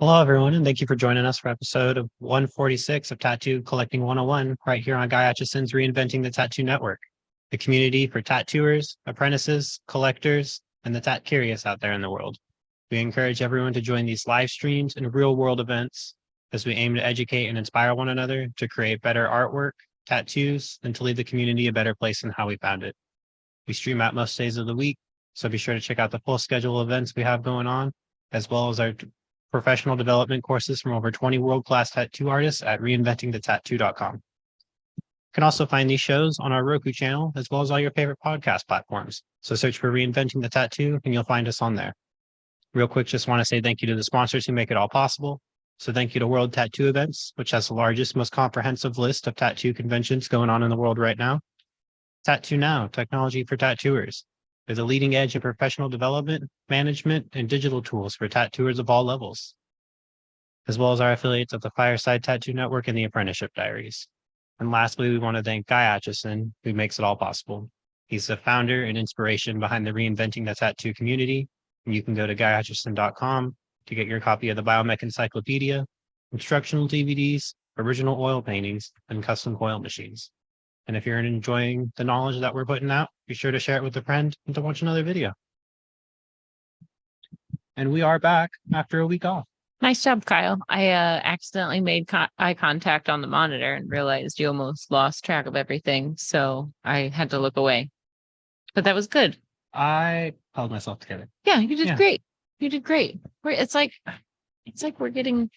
Hello, everyone, and thank you for joining us for episode of 146 of Tattoo Collecting 101, right here on Guy Atchison's Reinventing the Tattoo Network, the community for tattooers, apprentices, collectors, and the tat curious out there in the world. We encourage everyone to join these live streams and real world events as we aim to educate and inspire one another to create better artwork, tattoos, and to leave the community a better place than how we found it. We stream out most days of the week, so be sure to check out the full schedule of events we have going on, as well as our professional development courses from over 20 world-class tattoo artists at reinventingthetattoo.com. You can also find these shows on our Roku channel, as well as all your favorite podcast platforms. So search for Reinventing the Tattoo and you'll find us on there. Real quick, just want to say thank you to the sponsors who make it all possible. So thank you to World Tattoo Events, which has the largest, most comprehensive list of tattoo conventions going on in the world right now. Tattoo Now, technology for tattooers. They're the leading edge of professional development, management, and digital tools for tattooers of all levels, as well as our affiliates of the Fireside Tattoo Network and the Apprenticeship Diaries. And lastly, we want to thank Guy Atchison, who makes it all possible. He's the founder and inspiration behind the Reinventing the Tattoo community. And you can go to guyatchison.com to get your copy of the Biomech Encyclopedia, instructional DVDs, original oil paintings, and custom coil machines. And if you're enjoying the knowledge that we're putting out, be sure to share it with a friend and to watch another video. And we are back after a week off. Nice job, Kyle. I accidentally made eye contact on the monitor and realized you almost lost track of everything. So I had to look away. But that was good. I held myself together. Yeah, you did great. You did great. It's like we're getting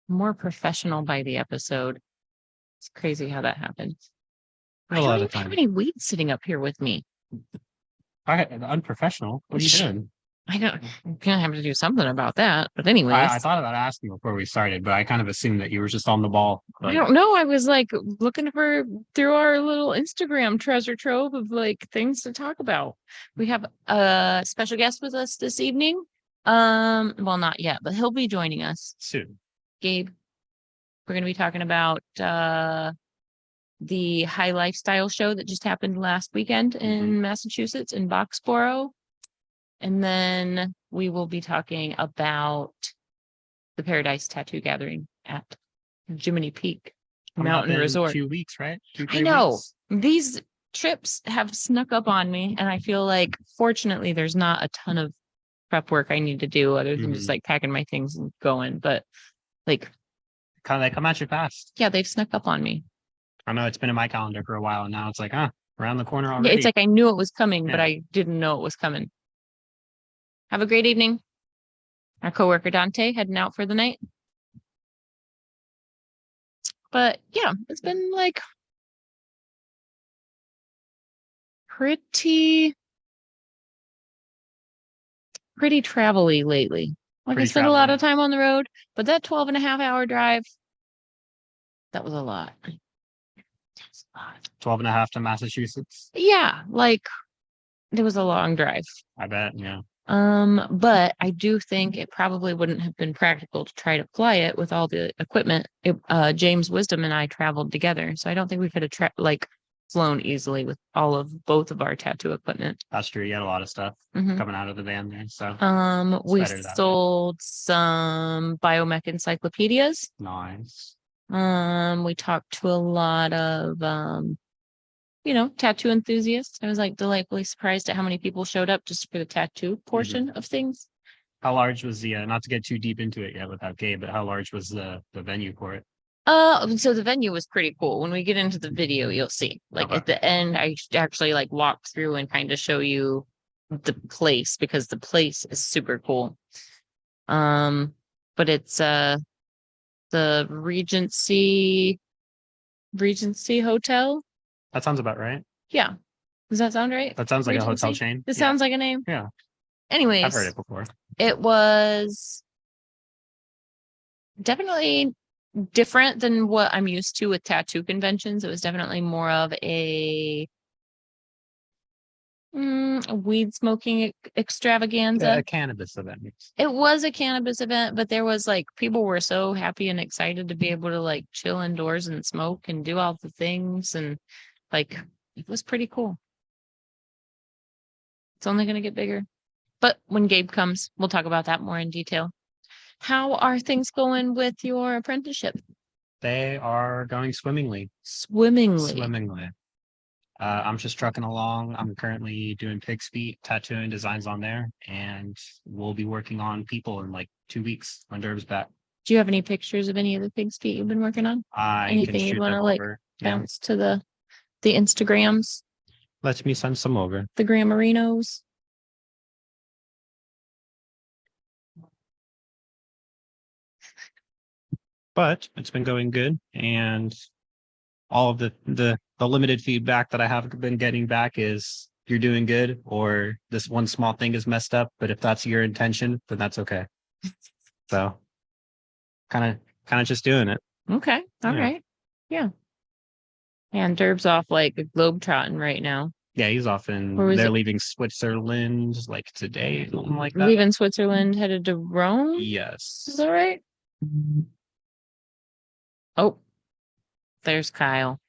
more professional by the episode. It's crazy how that happens. I don't even have any weeds sitting up here with me. Unprofessional. What are you doing? I'm gonna have to do something about that. But anyways, I thought about asking before we started, but I kind of assumed that you were just on the ball. I don't know. I was like looking through our little Instagram treasure trove of like things to talk about. We have a special guest with us this evening. Well, not yet, but he'll be joining us soon. Gabe. We're going to be talking about the High Lifestyle show that just happened last weekend in Massachusetts in Boxborough. And then we will be talking about the Paradise Tattoo Gathering at Jiminy Peak Mountain Resort. 2 weeks, right? I know. These trips have snuck up on me, and I feel like fortunately there's not a ton of prep work I need to do other than just like packing my things and going. But like they come at you fast. Yeah, they've snuck up on me. I know it's been in my calendar for a while, and now it's like, around the corner already. Yeah, it's like I knew it was coming, but I didn't know it was coming. Have a great evening. Our coworker Dante heading out for the night. But yeah, it's been like pretty travel-y lately. Like I spent a lot of time on the road, but that 12.5-hour drive, that was a lot. 12.5 to Massachusetts. Yeah, like it was a long drive. I bet, yeah. But I do think it probably wouldn't have been practical to try to fly it with all the equipment. James Wisdom and I traveled together, so I don't think we could have flown easily with both of our tattoo equipment. That's true. You had a lot of stuff coming out of the van there. So we sold some Biomech encyclopedias. Nice. We talked to a lot of tattoo enthusiasts. I was like delightfully surprised at how many people showed up just for the tattoo portion of things. How large was the not to get too deep into it yet without Gabe, but how large was the venue for it? So the venue was pretty cool. When we get into the video, you'll see. At the end, I actually walk through and kind of show you the place because the place is super cool. But it's the Regency Hotel. That sounds about right. Yeah. Does that sound right? That sounds like a hotel chain. This sounds like a name. Yeah. Anyways, I've heard it before. It was definitely different than what I'm used to with tattoo conventions. It was definitely more of a weed smoking extravaganza. A cannabis event. It was a cannabis event, but there was people were so happy and excited to be able to chill indoors and smoke and do all the things, and it was pretty cool. It's only going to get bigger. But when Gabe comes, we'll talk about that more in detail. How are things going with your apprenticeship? They are going swimmingly. Swimmingly. I'm just trucking along. I'm currently doing pig's feet, tattooing designs on there, and we'll be working on people in like 2 weeks when Derb's back. Do you have any pictures of any of the pig's feet you've been working on? I Anything can you'd shoot wanna, them like, over. Yeah, Bounce to the Instagrams, let me send some over. the Grammarinos. But it's been going good, and all of the limited feedback that I have been getting back is you're doing good, or this one small thing is messed up. But if that's your intention, then that's okay. So, kind of just doing it. Okay, all Yeah. right, yeah. And Derb's off like a globetrotting right now. Yeah, he's off in. Where was They're it? leaving Switzerland like today, something like that. Leaving Switzerland, headed to Rome. Is Yes. that right? Oh, there's Kyle.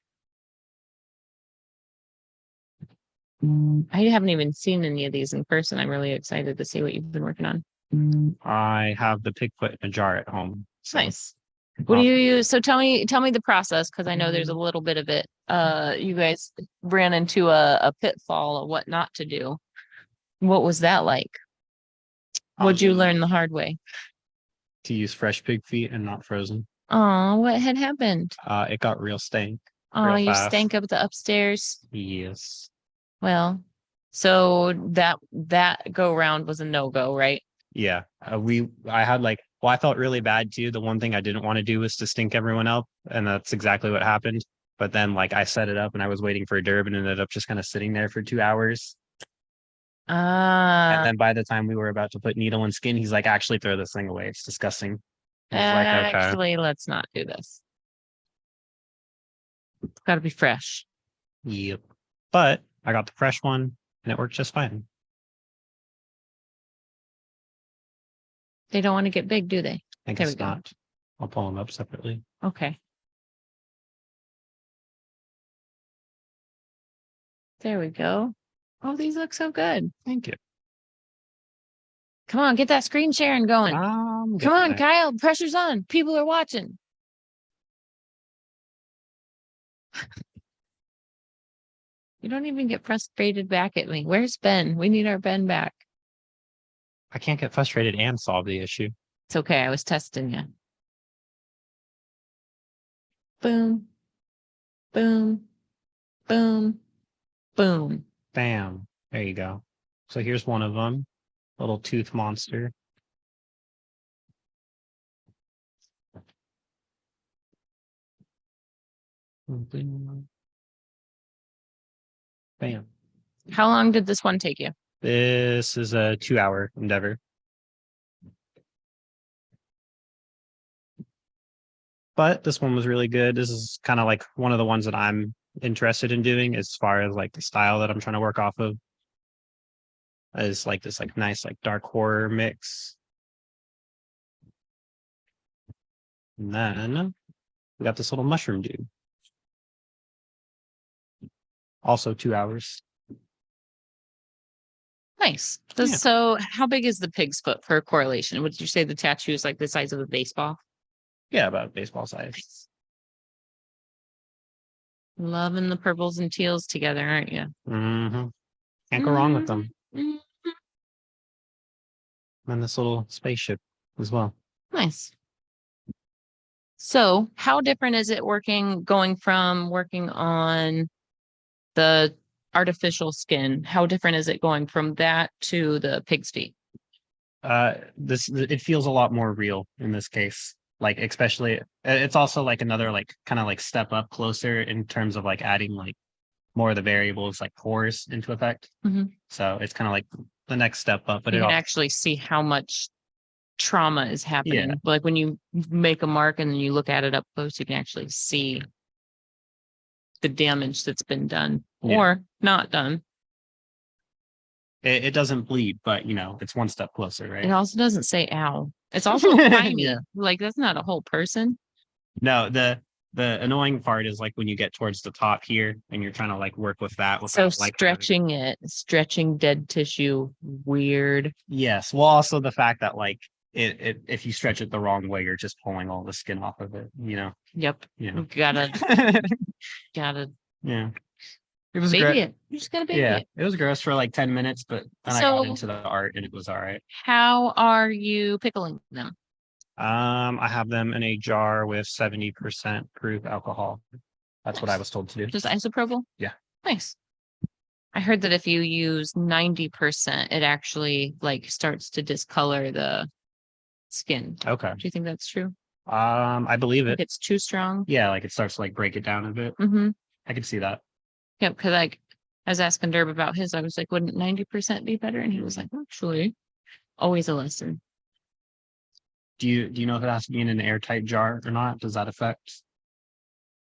I haven't even seen any of these in person. I'm really excited to see what you've been working on. I have the pigfoot in a jar at home. So Nice. What do you use? So tell me the process, because I know there's a little bit of it. You guys ran into a pitfall of what not to do. What was that like? What'd you learn the hard way? to use fresh pig feet and not frozen. Oh, what had happened? It got real stank. Oh, Real you fast. stank up the upstairs. Yes. Well, so that go round was a no-go, right? Yeah. I had like, well, I felt really bad too. The one thing I didn't want to do was to stink everyone up. And that's exactly what happened. But then like I set it up and I was waiting for a Derb and ended up just kind of sitting there for 2 hours. And Ah, then by the time we were about to put needle and skin, he's like, actually throw this thing away. It's disgusting. I was like, okay. actually, let's not do this. It's got to be fresh. Yep. But I got the fresh one and it worked just fine. They don't want to get big, do they? I There we guess go. not. I'll pull them up separately. Okay. There we go. Oh, these look so good. Thank you. Come on, get that screen sharing going. Come on, Kyle, pressure's on. People are watching. You don't even get frustrated back at me. Where's Ben? We need our Ben back. I can't get frustrated and solve the issue. It's okay. I was testing you. Boom. Boom. Boom. Boom. Bam. There you go. So here's one of them. Little tooth monster. Bam. How long did this one take you? This is a 2-hour endeavor. But this one was really good. This is kind of like one of the ones that I'm interested in doing as far as like the style that I'm trying to work off of. Is like this like nice like dark horror mix. And then we got this little mushroom dude. Also 2 hours. Nice. Yeah. So how big is the pig's foot for correlation? Would you say the tattoo is like the size of a baseball? Yeah, about baseball size. Loving the purples and teals together, aren't you? Mm-hmm. Can't go wrong with them. Mhm. And this little spaceship as well. Nice. So how different is it going from working on the artificial skin? How different is it going from that to the pig's feet? It feels a lot more real in this case. Like especially it's also like another like kind of like step up closer in terms of like adding like more of the variables like pores into effect. Mhm. So it's kind of like the next step up, but You it can all actually see how much trauma is happening. Yeah. Like when you make a mark and then you look at it up close, you can actually see the damage that's been done Yeah. or not done. it doesn't bleed, but you know, it's one step closer, right? It also doesn't say ow. It's also tiny. Yeah. Like that's not a whole person. No, the The annoying part is like when you get towards the top here and you're trying to like work with that So without like having- stretching dead tissue, weird. Yes. Well, also the fact that like if you stretch it the wrong way, you're just pulling all the skin off of it, you know. Yep. Yeah. Gotta Yeah. It was baby great. it. You just gotta baby Yeah, it. it was gross for like 10 minutes, but then I So- got into the art and it was all right. How are you pickling them? I have them in a jar with 70% proof alcohol. That's what I was told to do. Just isopropyl? Yeah. Nice. I heard that if you use 90%, it actually like starts to discolor the skin. Okay. Do you think that's true? I believe If it. it's too strong? Yeah, like it starts to like break it down a bit. Mm-hmm. I can see that. Yeah, because like I was asking Derb about his, I was like, wouldn't 90% be better? And he was like, actually, always a lesson. Do you know if it has to be in an airtight jar or not? Does that affect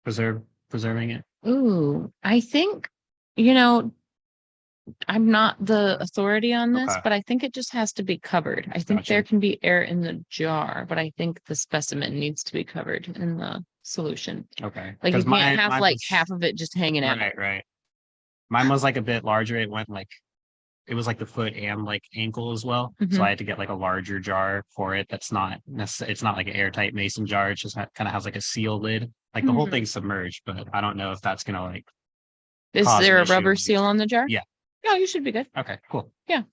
preserving it? Ooh, I think, you know, I'm not the authority on this, Okay. but I think it just has to be covered. I think there Gotcha. can be air in the jar, but I think the specimen needs to be covered in the solution. Okay. Like you 'Cause can't have mine like was- half of it just hanging out. Right, right. Mine was like a bit larger. It went like it was like the foot and like ankle as well. So Mhm. I had to get like a larger jar for it. That's not necessarily, it's not like an airtight mason jar. It just kind of has like a seal lid. Like the whole Mhm. thing's submerged, but I don't know if that's gonna like, Is cause an there a issue rubber when you- seal on the jar? Yeah. No, you should be good. okay, cool. You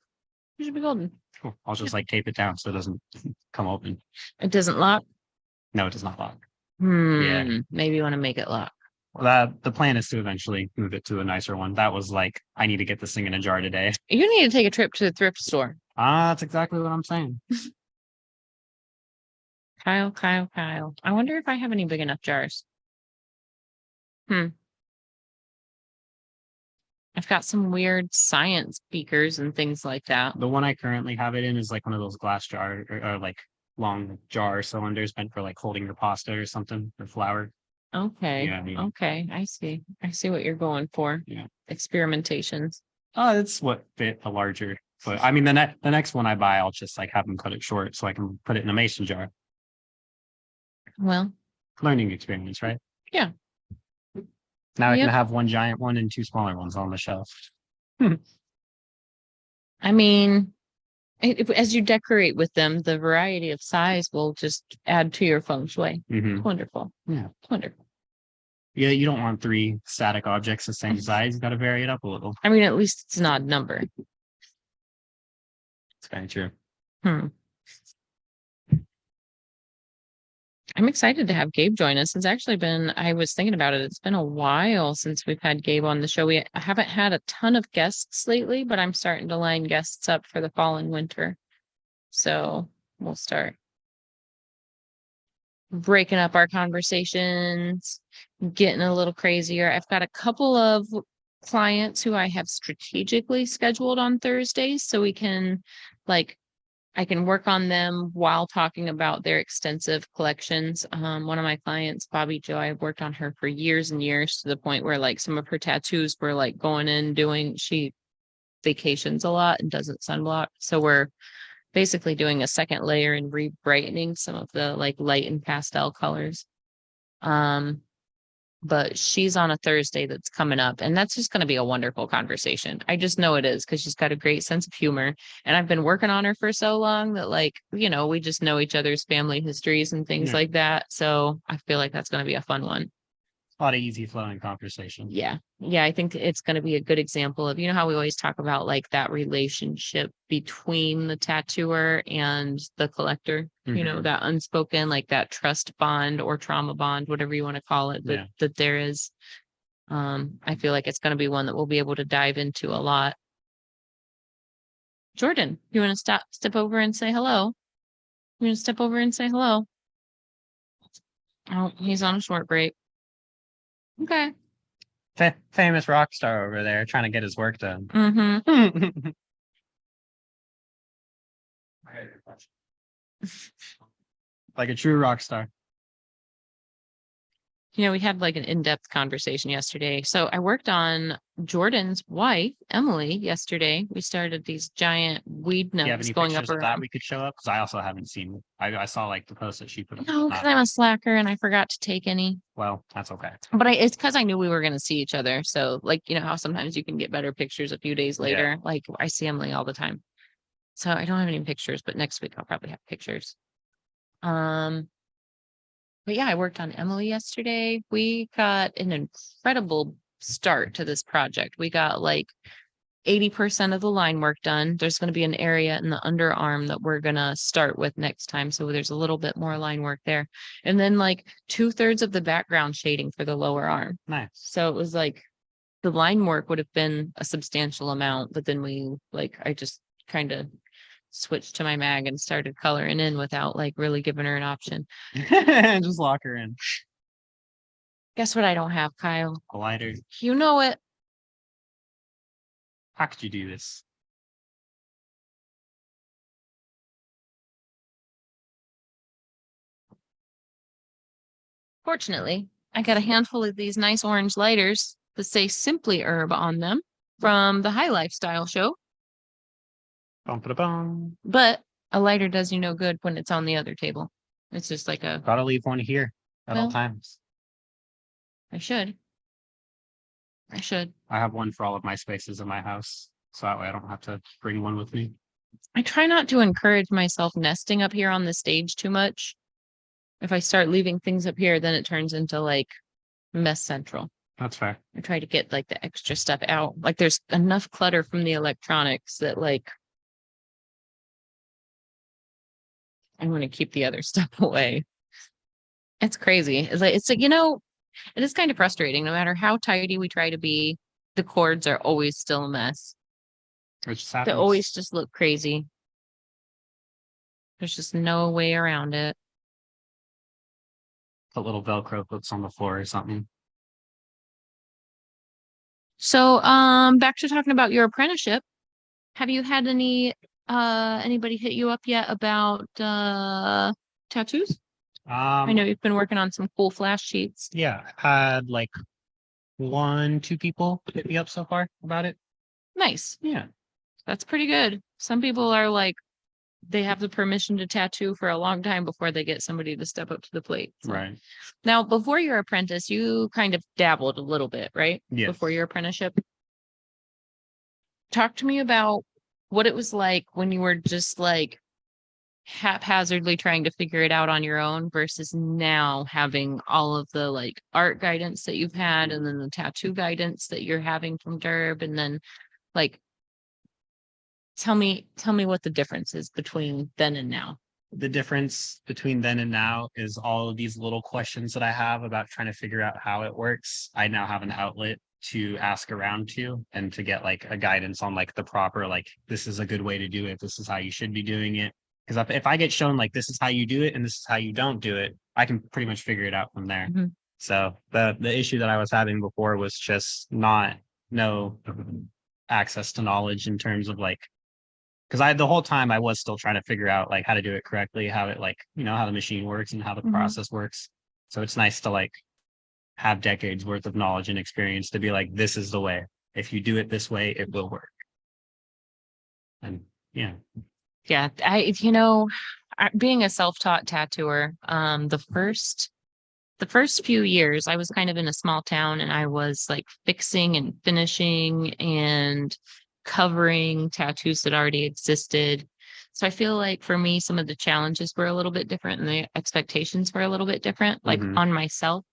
should be golden. Cool. I'll just like tape it down so it doesn't come open. It doesn't lock. No, it does not lock. Maybe you want to make it lock. Well, the plan is to eventually move it to a nicer one. That was like, I need to get this thing in a jar today. You need to take a trip to the thrift store. That's exactly what I'm saying. Kyle. I wonder if I have any big enough jars. I've got some weird science beakers and things like that. The one I currently have it in is like one of those glass jar or like long jar cylinders meant for like holding your pasta or something or flour. Okay. Yeah, yeah. Okay. I see. I see what you're going for. Yeah. Experimentations. Oh, that's what fit a larger. But I mean, the next one I buy, I'll just like have them cut it short so I can put it in a mason jar. Well, Learning experience, right? Yeah. Now I Yep. can have one giant one and two smaller ones on the shelf. I mean, as you decorate with them, the variety of size will just add to your feng shui. Mhm. It's wonderful. Yeah. It's wonderful. Yeah, you don't want three static objects the same size. You got to vary it up a little. I mean, at least it's an odd number. It's kind of true. I'm excited to have Gabe join us. It's actually been, I was thinking about it. It's been a while since we've had Gabe on the show. I haven't had a ton of guests lately, but I'm starting to line guests up for the fall and winter. So we'll start breaking up our conversations, getting a little crazier. I've got a couple of clients who I have strategically scheduled on Thursdays so we can I can work on them while talking about their extensive collections. One of my clients, Bobby Joe, I've worked on her for years and years to the point where like some of her tattoos were like going in she vacations a lot and doesn't sunblock. So we're basically doing a second layer and re-brightening some of the like light and pastel colors. But she's on a Thursday that's coming up, and that's just going to be a wonderful conversation. I just know it is because she's got a great sense of humor. And I've been working on her for so long that like, we just know each other's family histories and things Yeah. like that. So I feel like that's going to be a fun one. A lot of easy flowing conversation. Yeah. Yeah. I think it's going to be a good example of, how we always talk about like that relationship between the tattooer and the collector, Mhm. that unspoken, like that trust bond or trauma bond, whatever you want to call it, Yeah. that there is. I feel like it's going to be one that we'll be able to dive into a lot. Jordan, you want to step over and say hello? You want to step over and say hello? Oh, he's on a short break. Okay. Famous rock star over there trying to get his work done. Mm-hmm. Like a true rock star. we had like an in-depth conversation yesterday. So I worked on Jordan's wife, Emily, yesterday. We started these giant weed Do you have nodes any going up pictures of her that arm. we could show up? Because I also haven't seen. I saw like the post that she put up. No, because I'm a slacker and I forgot to take any. Well, that's okay. But it's because I knew we were going to see each other. So like, how sometimes you can get better pictures a few days Yeah. later. Like I see Emily all the time. So I don't have any pictures, but next week I'll probably have pictures. But yeah, I worked on Emily yesterday. We got an incredible start to this project. We got like 80% of the line work done. There's going to be an area in the underarm that we're going to start with next time. So there's a little bit more line work there. And then like 2/3 of the background shading for the lower arm. Nice. So it was like the line work would have been a substantial amount, but then I just kind of switched to my mag and started coloring in without like really giving her an option. Just lock her in. Guess what I don't have, Kyle? A lighter. You know it. How could you do this? Fortunately, I got a handful of these nice orange lighters that say Simply Herb on them from the High Lifestyle show. Bum. But a lighter does you no good when it's on the other table. It's just like Gotta leave one here at all Well. times. I should. I have one for all of my spaces in my house, so that way I don't have to bring one with me. I try not to encourage myself nesting up here on the stage too much. If I start leaving things up here, then it turns into like mess central. That's fair. I try to get like the extra stuff out. Like there's enough clutter from the electronics that like I want to keep the other stuff away. It's crazy. It's like it is kind of frustrating. No matter how tidy we try to be, the cords are always still a mess. It just They happens. always just look crazy. There's just no way around it. Put little Velcro hooks on the floor or something. So, back to talking about your apprenticeship. Have you had anybody hit you up yet about tattoos? I know you've been working on some cool flash sheets. Yeah, I've had like 1-2 people hit me up so far about it. Nice. Yeah. That's pretty good. Some people are like, they have the permission to tattoo for a long time before they get somebody to step up to the plate. So. Right. Now, before your apprentice, you kind of dabbled a little bit, right? Yes. Before your apprenticeship. Talk to me about what it was like when you were just like haphazardly trying to figure it out on your own versus now having all of the like art guidance that you've had and then the tattoo guidance that you're having from Derb, and then like tell me what the difference is between then and now. The difference between then and now is all of these little questions that I have about trying to figure out how it works. I now have an outlet to ask around to and to get like a guidance on like the proper, like, this is a good way to do it. This is how you should be doing it. Because if I get shown like this is how you do it and this is how you don't do it, I can pretty much figure it out from there. Mm-hmm. So the issue that I was having before was just no access to knowledge in terms of like, because the whole time I was still trying to figure out like how to do it correctly, how it like, how the machine works and how the process works. So it's nice to like have decades worth of knowledge and experience to be like, this is the way. If you do it this way, it will work. And yeah. Yeah, being a self-taught tattooer, the first few years I was kind of in a small town and I was like fixing and finishing and covering tattoos that already existed. So I feel like for me, some of the challenges were a little bit different and the expectations were a little bit different, like on myself.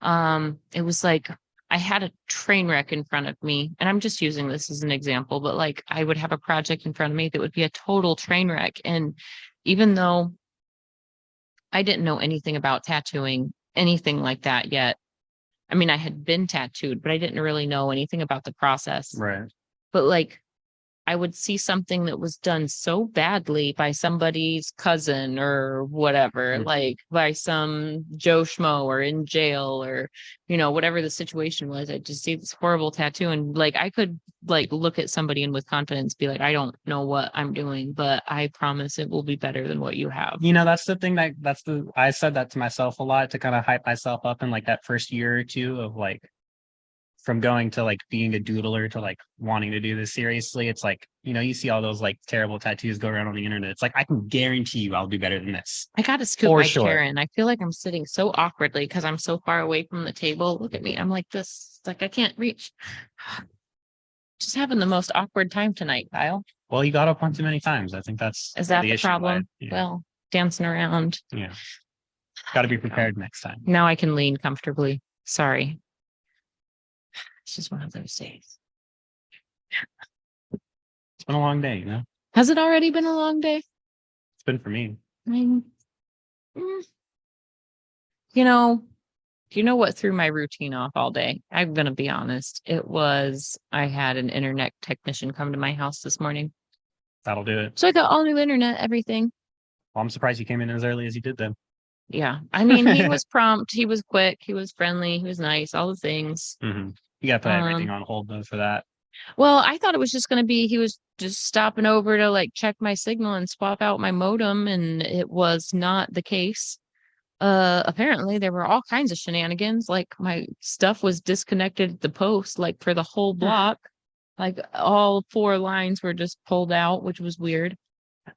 It was like I had a train wreck in front of me, and I'm just using this as an example, but like I would have a project in front of me that would be a total train wreck. And even though I didn't know anything about tattooing, anything like that yet, I mean, I had been tattooed, but I didn't really know anything about the process. Right. But like, I would see something that was done so badly by somebody's cousin or whatever, Mhm. like by some Joe Schmo or in jail or, whatever the situation was. I just see this horrible tattoo and like I could like look at somebody and with confidence be like, I don't know what I'm doing, but I promise it will be better than what you have. That's the thing I said that to myself a lot to kind of hype myself up in like that first year or two of like from going to like being a doodler to like wanting to do this seriously. It's like, you see all those like terrible tattoos go around on the internet. It's like, I can guarantee you I'll do better than this. I got to scoot For my sure. chair in. I feel like I'm sitting so awkwardly because I'm so far away from the table. Look at me. I'm like this. Like I can't reach. Just having the most awkward time tonight, Kyle. Well, you got up one too many times. I think that's Is that the issue problem? lied. Yeah. Well, dancing around. Yeah. Got to be prepared next time. Now I can lean comfortably. Sorry. It's just one of those days. It's been a long day, Has it already been a long day? It's been for me. Do you know what threw my routine off all day? I'm going to be honest. I had an internet technician come to my house this morning. That'll do it. So I got all new internet, everything. Well, I'm surprised you came in as early as you did then. Yeah. I mean, he was prompt. He was quick. He was friendly. He was nice. All the things. Mm-hmm. You got to put everything on hold though for that. Well, I thought it was just going to be, he was just stopping over to like check my signal and swap out my modem. And it was not the case. Apparently there were all kinds of shenanigans. Like my stuff was disconnected at the post, like for the whole block. Like all 4 lines were just pulled out, which was weird.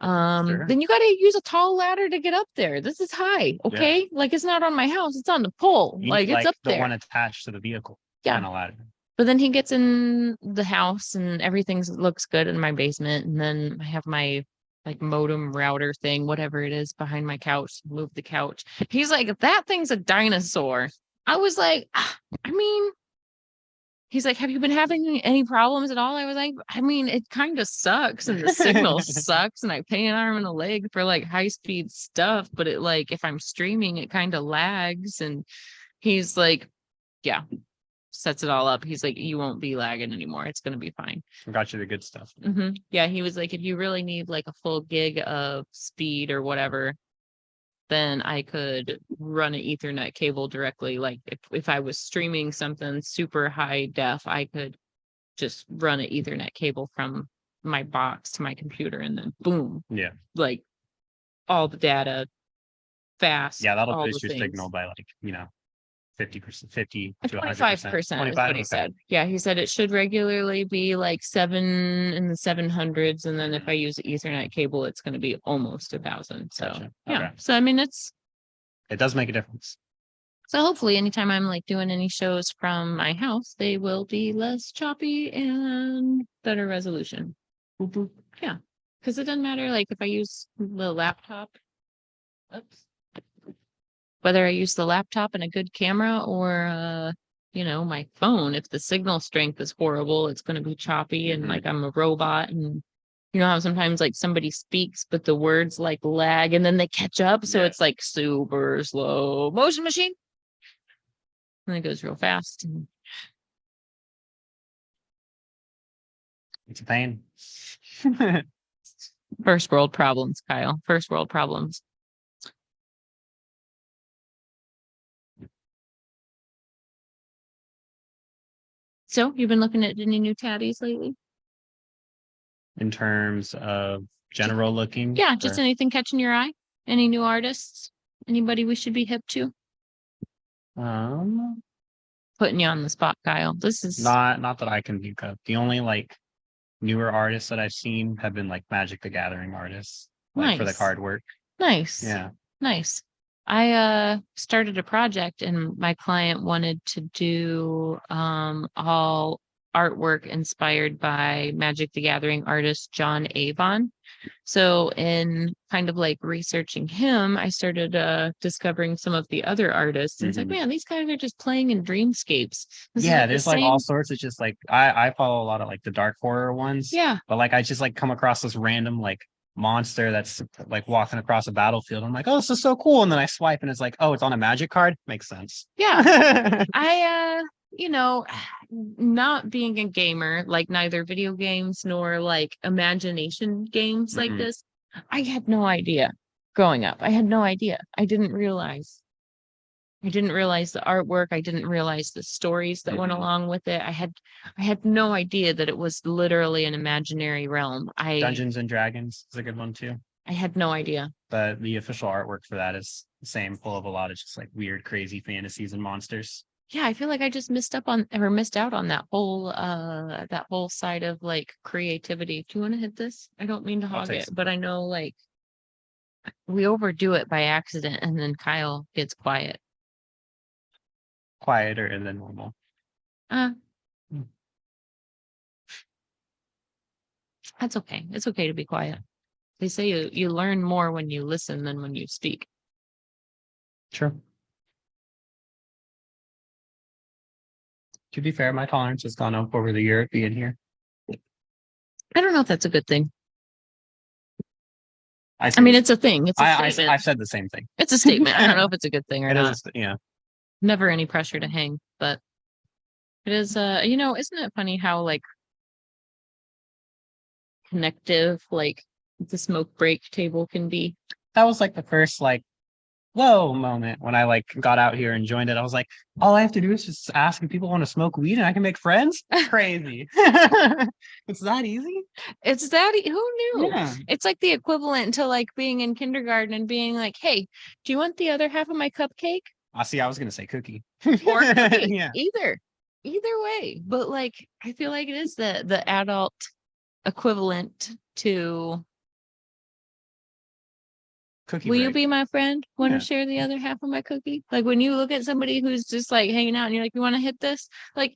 Sure. Then you got to use a tall ladder to get up there. This is high. Okay. Yeah. Like it's not on my house. It's on the pole. Like it's up there. The one attached to the vehicle. Yeah. On a ladder. But then he gets in the house and everything looks good in my basement. And then I have my like modem router thing, whatever it is, behind my couch, move the couch. He's like, that thing's a dinosaur. I was like, he's like, have you been having any problems at all? I was like, it kind of sucks and the signal sucks and I pay an arm and a leg for like high speed stuff. But it like, if I'm streaming, it kind of lags. And he's like, yeah, sets it all up. He's like, you won't be lagging anymore. It's going to be fine. Got you the good stuff. Mm-hmm. Yeah. He was like, if you really need like a full gig of speed or whatever, then I could run an Ethernet cable directly. Like if I was streaming something super high def, I could just run an Ethernet cable from my box to my computer and then boom. Yeah. Like all the data fast. Yeah, that'll boost your signal by like, 50%, 50 to 25% is what he said. Yeah, he said it should regularly be like 7 in the 700s, and then if I use the Ethernet cable, it's going to be almost 1,000. So Gotcha. yeah, Okay. so it does make a difference. So hopefully, anytime I'm like doing any shows from my house, they will be less choppy and better resolution. Mm-hmm. Yeah, because it doesn't matter like if I use the laptop. Oops. Whether I use the laptop and a good camera or, my phone, if the signal strength is horrible, it's going to be choppy and like I'm a robot. And how sometimes like somebody speaks, but the words like lag and then they catch up. So it's like super slow motion machine. And it goes real fast. It's a pain. First world problems, Kyle. First world problems. So you've been looking at any new tatties lately? In terms of general looking? Yeah, just anything catching your eye? Any new artists? Anybody we should be hip to? Putting you on the spot, Kyle. This is not that I can think of. The only like newer artists that I've seen have been like Magic the Gathering artists, like for the card work. Nice. Yeah. Nice. I started a project and my client wanted to do all artwork inspired by Magic the Gathering artist John Avon. So in kind of like researching him, I started discovering some of the other artists. And it's like, man, these guys are just playing in dreamscapes. There's like all sorts of just like I follow a lot of like the dark horror ones. Yeah. But like I just like come across this random like monster that's like walking across a battlefield. I'm like, oh, this is so cool. And then I swipe and it's like, oh, it's on a Magic card. Makes sense. Yeah. you know, not being a gamer, like neither video games nor like imagination games like Mhm. this, I had no idea growing up. I had no idea. I didn't realize. I didn't realize the artwork. I didn't realize the stories that went Mhm. along with it. I had no idea that it was literally an imaginary realm. Dungeons and Dragons is a good one too. I had no idea. But the official artwork for that is the same, full of a lot of just like weird, crazy fantasies and monsters. Yeah, I feel like I just missed out on that whole side of like creativity. Do you want to hit this? I don't mean to I'll hog take it, some. but I know like we overdo it by accident and then Kyle gets quiet. Quieter than normal. Uh, Hmm. that's okay. It's okay to be quiet. They say you learn more when you listen than when you speak. True. To be fair, my tolerance has gone up over the year of being here. I don't know if that's a good thing. I I mean, see. it's a thing. It's a statement. I've said the same thing. It's a statement. I don't know if it's a good thing or It not. is, yeah. Never any pressure to hang, but it is isn't it funny how like connective like the smoke break table can be? That was like the first like whoa moment when I like got out here and joined it. I was like, all I have to do is just ask if people want to smoke weed and I can make friends. Crazy. It's that easy. It's that who knew? Yeah. It's like the equivalent to like being in kindergarten and being like, "Hey, do you want the other half of my cupcake?" I see. I was gonna say cookie. Or cookie? Yeah. Either way. But like, I feel like it is the adult equivalent to Cookie will you break. be my friend? Want to Yeah. share the other half of my cookie? Like when you look at somebody who's just like hanging out and you're like, you want to hit this? Like,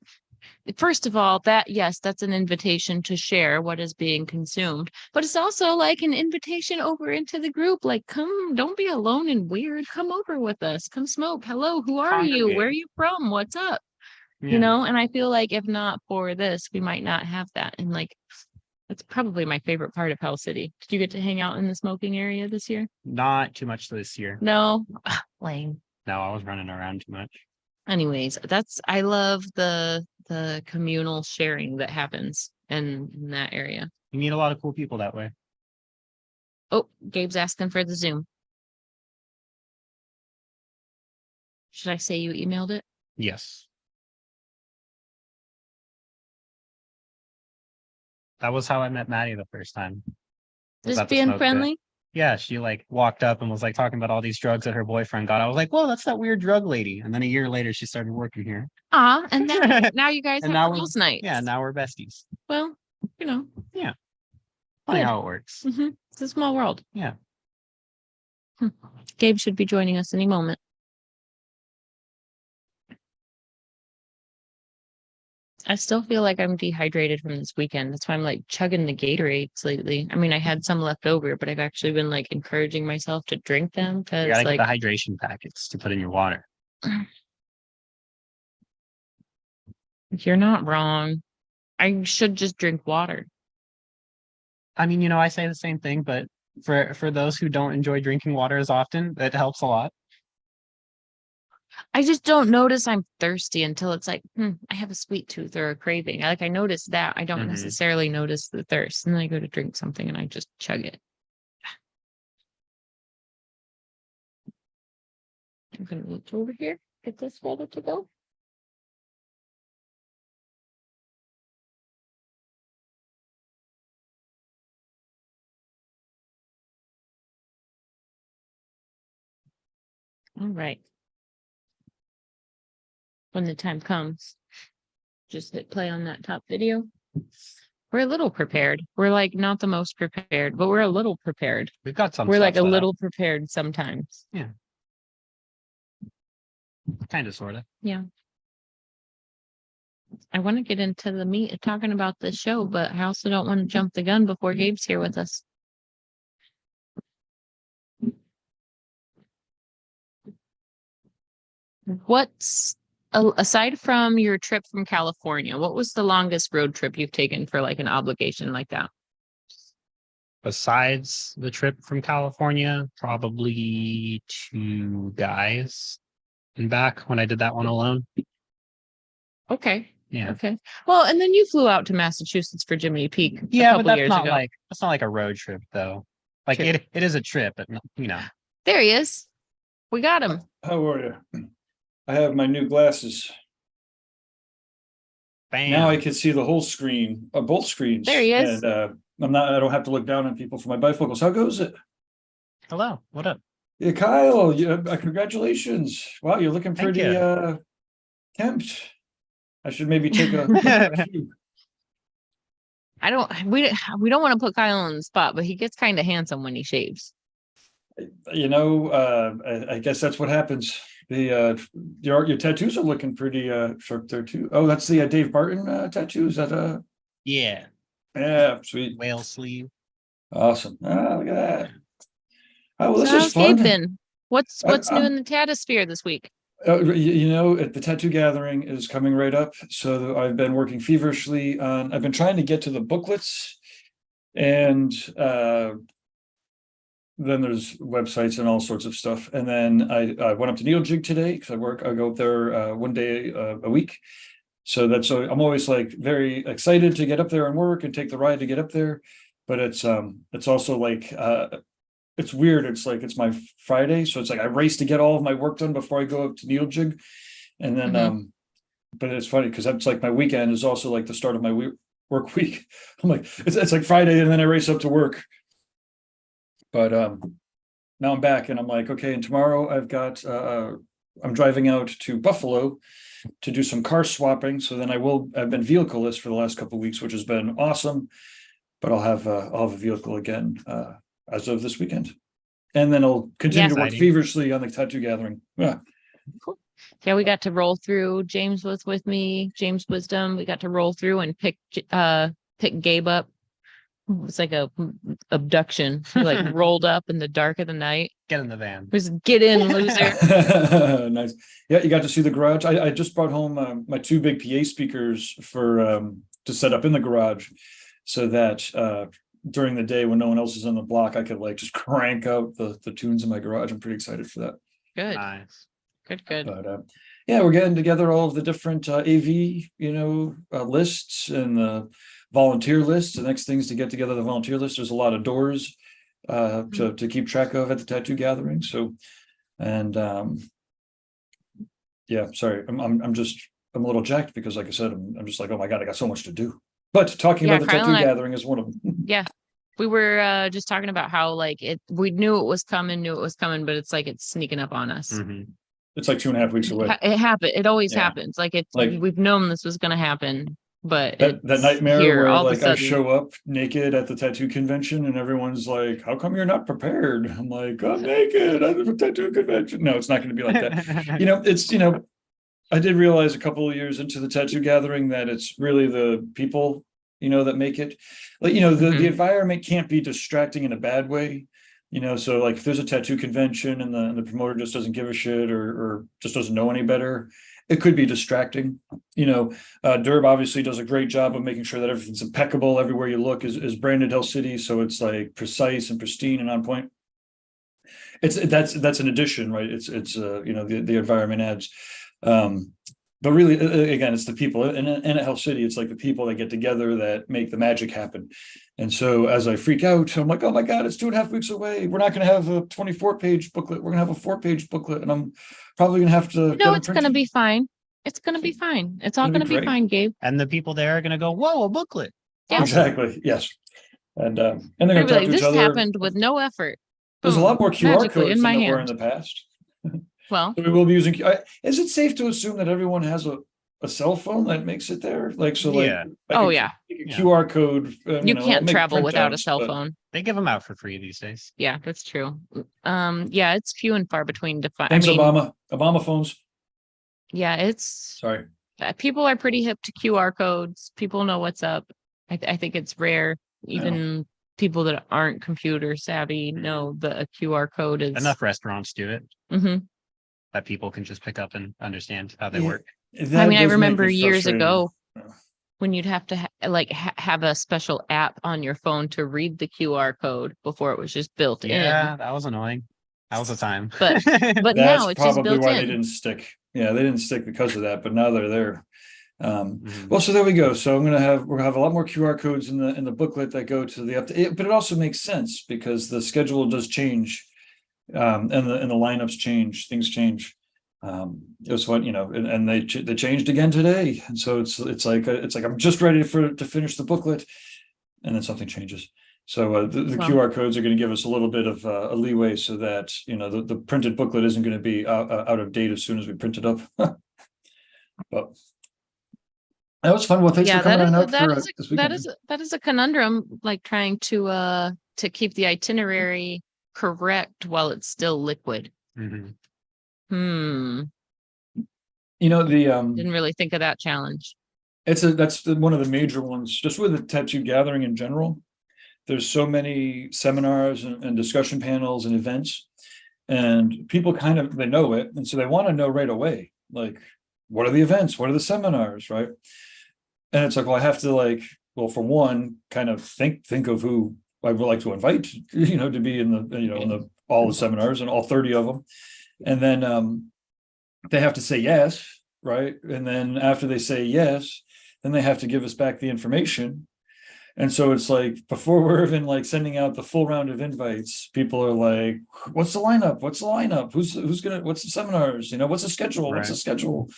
first of all, yes, that's an invitation to share what is being consumed, but it's also like an invitation over into the group. Like, come, don't be alone and weird. Come over with us. Come smoke. Hello, who are you? Where are Congregate. you from? What's up? Yeah. And I feel like if not for this, we might not have that. And like, that's probably my favorite part of Hell City. Did you get to hang out in the smoking area this year? Not too much this year. No, lame. No, I was running around too much. Anyways, I love the communal sharing that happens in that area. You meet a lot of cool people that way. Oh, Gabe's asking for the Zoom. Should I say you emailed it? Yes. That was how I met Maddie the first time. Was Just at the being smoke pit. friendly? Yeah, she like walked up and was like talking about all these drugs that her boyfriend got. I was like, whoa, that's that weird drug lady. And then a year later, she started working here. And now you guys And have now we're girls' nights. Yeah, now we're besties. Well, you know, Funny Good. how it works. It's a small world. Yeah. Gabe should be joining us any moment. I still feel like I'm dehydrated from this weekend. That's why I'm like chugging the Gatorades lately. I mean, I had some left over, but I've actually been like encouraging myself to drink them You because gotta like get the hydration packets to put in your water. you're not wrong. I should just drink water. I mean, I say the same thing, but for those who don't enjoy drinking water as often, it helps a lot. I just don't notice I'm thirsty until it's like, I have a sweet tooth or a craving. I notice that. I don't Mhm. necessarily notice the thirst. And then I go to drink something and I just chug it. I'm going to reach over here, get this ready to go. All right. When the time comes, just hit play on that top video. We're a little prepared. We're like not the most prepared, but we're a little prepared. We've got some. We're like a stuff set up. little prepared sometimes. Kind of, sort of. Yeah. I want to get into the meat of talking about this show, but I also don't want to jump the gun before Gabe's here with us. What's aside from your trip from California, what was the longest road trip you've taken for like an obligation like that? Besides the trip from California, probably 2 guys and back when I did that one alone. Okay. Yeah. Okay. Well, and then you flew out to Massachusetts for Jiminy Peak a Yeah, but couple that's years not ago. like a road trip though. Like True. it is a trip, but There he is. We got him. How are you? I have my new glasses. bam. Now I can see the whole screen, both screens. There he is. And I don't have to look down on people for my bifocals. How goes it? Hello, what up? Yeah, Kyle, congratulations. Wow, you're looking Thank pretty you. kempt. I should maybe take a We don't want to put Kyle on the spot, but he gets kind of handsome when he shaves. I guess that's what happens. Your tattoos are looking pretty sharp there too. Oh, that's the Dave Martin tattoo. Is that Yeah, yeah, sweet. whale sleeve. Awesome. Look at that. Oh, well, So this how's is fun. Gabe been? What's new I'm- in the Tatosphere this week? The tattoo gathering is coming right up. So I've been working feverishly on, I've been trying to get to the booklets, and then there's websites and all sorts of stuff. And then I went up to Neoljig today because I go up there one day a week. So I'm always like very excited to get up there and work and take the ride to get up there. But it's also like it's weird. It's like it's my Friday, so it's like I race to get all of my work done before I go up to Neoljig, and then but it's funny because that's like my weekend is also like the start of my work week. I'm like it's like Friday, and then I race up to work. But now I'm back, and I'm like, okay, and tomorrow I've got I'm driving out to Buffalo to do some car swapping. So then I've been vehicleless for the last couple of weeks, which has been awesome. But I'll have a vehicle again as of this weekend, and then I'll continue to work Exciting. feverishly on the tattoo gathering. Yeah, Cool. Yeah, we got to roll through. James was with me, James Wisdom. We got to roll through and pick Gabe up. It was like a abduction. He like rolled up in the dark of the night. Get in the van. It was get in, loser. nice. Yeah, you got to see the garage. I just brought home my two big PA speakers for to set up in the garage, so that during the day when no one else is on the block, I could like just crank out the tunes in my garage. I'm pretty excited for that. Good, Nice. good. But yeah, we're getting together all of the different AV, lists and the volunteer lists. The next thing is to get together the volunteer list. There's a lot of doors to keep track of at the tattoo gathering. So, and yeah, sorry, I'm a little jacked because, like I said, I'm just like, oh my God, I got so much to do. But talking Yeah, about the Kyle tattoo and I- gathering is one of them. Yeah. We were just talking about how like we knew it was coming, but it's like it's sneaking up on us. Mhm. It's like 2.5 weeks away. It happened. It always Yeah. happens. Like Like- we've known this was gonna happen, but That it's nightmare here where all of a like I sudden. show up naked at the tattoo convention and everyone's like, how come you're not prepared? I'm like, I'm naked at the tattoo convention. No, it's not going to be like that. I did realize a couple of years into the tattoo gathering that it's really the people, that make it. Like, the Mhm. environment can't be distracting in a bad way. So like if there's a tattoo convention and the promoter just doesn't give a shit or just doesn't know any better, it could be distracting. Derb obviously does a great job of making sure that everything's impeccable. Everywhere you look is branded Hell City, so it's like precise and pristine and on point. That's an addition, right? It's the environment adds. But really, again, it's the people. And at Hell City, it's like the people that get together that make the magic happen. And so as I freak out, I'm like, oh my God, it's 2.5 weeks away. We're not going to have a 24-page booklet. We're going to have a 4-page booklet. And I'm probably going to have to. No, it's gonna be fine. It's gonna be fine. It's all Gonna be gonna be great. fine, Gabe. And the people there are gonna go, whoa, a booklet. Yeah. Exactly. Yes. And they're They're going gonna to be talk like, to this each other. happened with no effort. There's a lot more QR magically codes in than my there were in hand. the past. Well, So we will be using. Is it safe to assume that everyone has a cell phone that makes it there? Like so, like Yeah. I oh can yeah, take a Yeah. QR code. you I'll can't make travel without a printouts, cell but phone. They give them out for free these days. Yeah, that's true. Yeah, it's few and far between to find. Thanks, Obama. Obama phones. Yeah, it's Sorry. people are pretty hip to QR codes. People know what's up. I think it's rare. Even people that aren't computer savvy know that a QR code is Enough restaurants do it Mhm. that people can just pick up and understand how they Yeah. work. I That mean, I does make remember me years frustrated. ago Yeah. when you'd have to have a special app on your phone to read the QR code before it was just built Yeah, that was annoying. That was a time. But- in. But That's now it's just probably built why they in. didn't stick. Yeah, they didn't stick because of that, but now they're there. Mhm. Well, so there we go. So we'll have a lot more QR codes in the booklet that go to the update, but it also makes sense because the schedule does change. And the lineups change, things change. It was what, and they changed again today. And so it's like I'm just ready to finish the booklet, and then something changes. So the Well. QR codes are going to give us a little bit of a leeway so that, the printed booklet isn't going to be out of date as soon as we print it up. But that was fun. Well, thanks Yeah, for coming on out that for is this that weekend. is a conundrum, like trying to keep the itinerary correct while it's still liquid. Mhm. Didn't really think of that challenge. That's one of the major ones, just with the tattoo gathering in general. There's so many seminars and discussion panels and events, and people they know it, and so they want to know right away, like, what are the events, what are the seminars, right? And it's like, well, I have to for one, kind of think of who I would like to invite, to be in the all the seminars and all 30 of them, and then they have to say yes, right? And then after they say yes, then they have to give us back the information. And so it's like, before we're even sending out the full round of invites, people are like, what's the lineup? What's the lineup? What's the seminars? What's the schedule? What's the Right. schedule?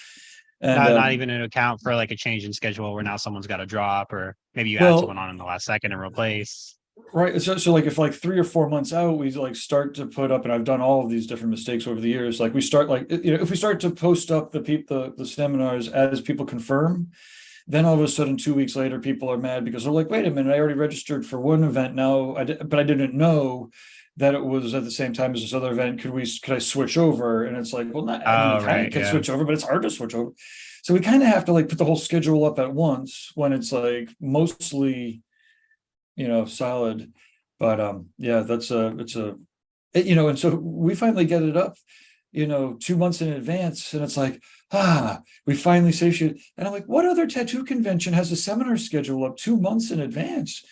And Not even an account for like a change in schedule where now someone's got to drop, or maybe you add well, someone on in the last second and replace. right. So if 3 or 4 months out, we start to put up, and I've done all of these different mistakes over the years. Like we start if we start to post up the seminars as people confirm, then all of a sudden 2 weeks later, people are mad because they're like, wait a minute, I already registered for one event now, but I didn't know that it was at the same time as this other event. Could I switch over? And it's like, well, not, I mean, Oh, you kind right, of can yeah. switch over, but it's hard to switch over. So we kind of have to put the whole schedule up at once when it's mostly, solid. But yeah, and so we finally get it up, 2 months in advance, and it's like, we finally satiated. And I'm like, what other tattoo convention has a seminar schedule up 2 months in advance?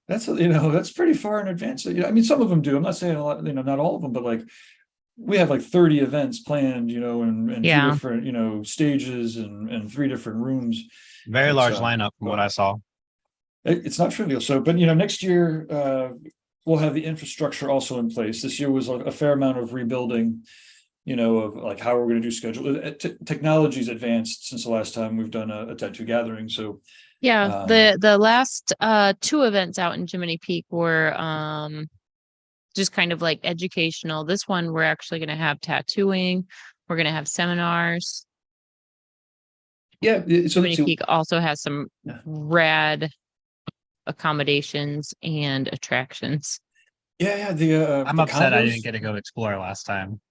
That's pretty far in advance. I mean, some of them do. I'm not saying a lot, not all of them, but we have 30 events planned, and two Yeah. different, stages and 3 different rooms. Very It's, large lineup from what I saw. It's not trivial. So, but next year, we'll have the infrastructure also in place. This year was a fair amount of rebuilding, of how we're going to do schedule. Technology's advanced since the last time we've done a tattoo gathering. So Yeah, the last 2 events out in Jiminy Peak were just kind of educational. This one we're actually going to have tattooing. We're going to have seminars. yeah, so Jiminy Peak also has some rad accommodations and attractions. Yeah. I'm the upset I condos- didn't get to go explore last time.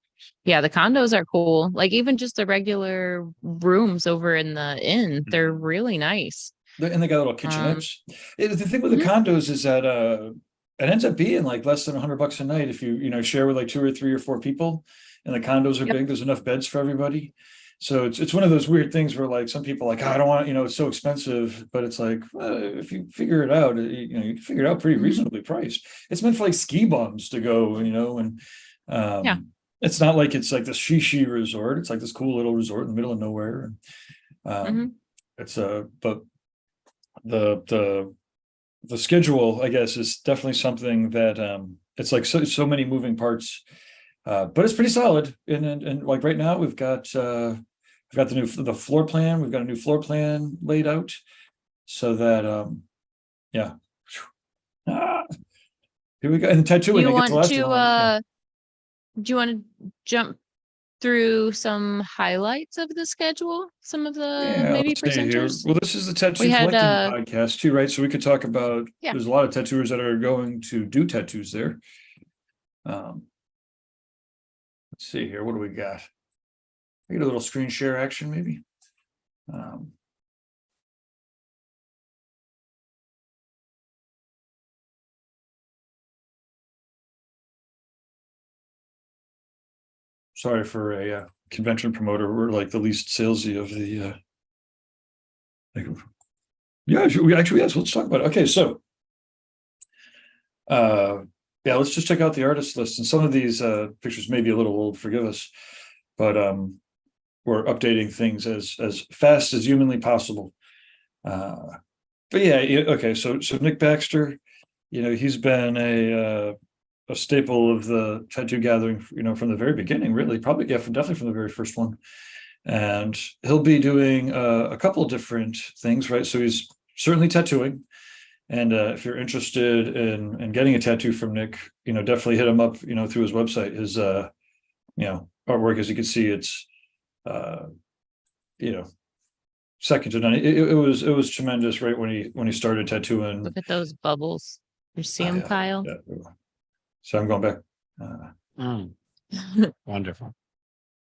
Yeah, the condos are cool. Even just the regular rooms over in the inn, they're really nice. And they got little kitchenettes. The thing with the Mhm. condos is that it ends up being less than $100 a night if you share with 2 or 3 or 4 people, and the condos are Yep. big. There's enough beds for everybody. So it's one of those weird things where some people I don't want, it's so expensive, but it's if you figure it out, you can figure it out pretty Mhm. reasonably priced. It's meant for ski bums to go, and Yeah. it's not it's the Shishi resort. It's this cool little resort in the middle of nowhere. Mhm. It's but the schedule, I guess, is definitely something that it's so many moving parts, but it's pretty solid. And right now we've got the floor plan. We've got a new floor plan laid out, so that yeah. Here we go. And tattooing. Do you I get the want last one. Yeah. do you want to jump through some highlights of the schedule? Some of the maybe Let's see here. presenters? Well, this is the tattoo We had, collecting podcast too, right? So we could talk about. Yeah. There's a lot of tattooers that are going to do tattoos there. Let's see here. What do we got? I get a little screen share action, maybe. Sorry for a convention promoter. We're the least salesy of the. Yeah, yes, let's talk about it. Okay, so. Yeah, let's just check out the artist list, and some of these pictures may be a little old. Forgive us, but we're updating things as fast as humanly possible. But yeah, okay. So Nick Baxter, he's been a staple of the tattoo gathering, from the very beginning, really, probably, definitely from the very first one. And he'll be doing a couple of different things, right? So he's certainly tattooing. And if you're interested in getting a tattoo from Nick, definitely hit him up, through his website. His artwork, as you can see, it's second to none. It was tremendous, right? When he started tattooing. Look at those bubbles. You see them, Yeah, Kyle? yeah. So I'm going back. Wonderful.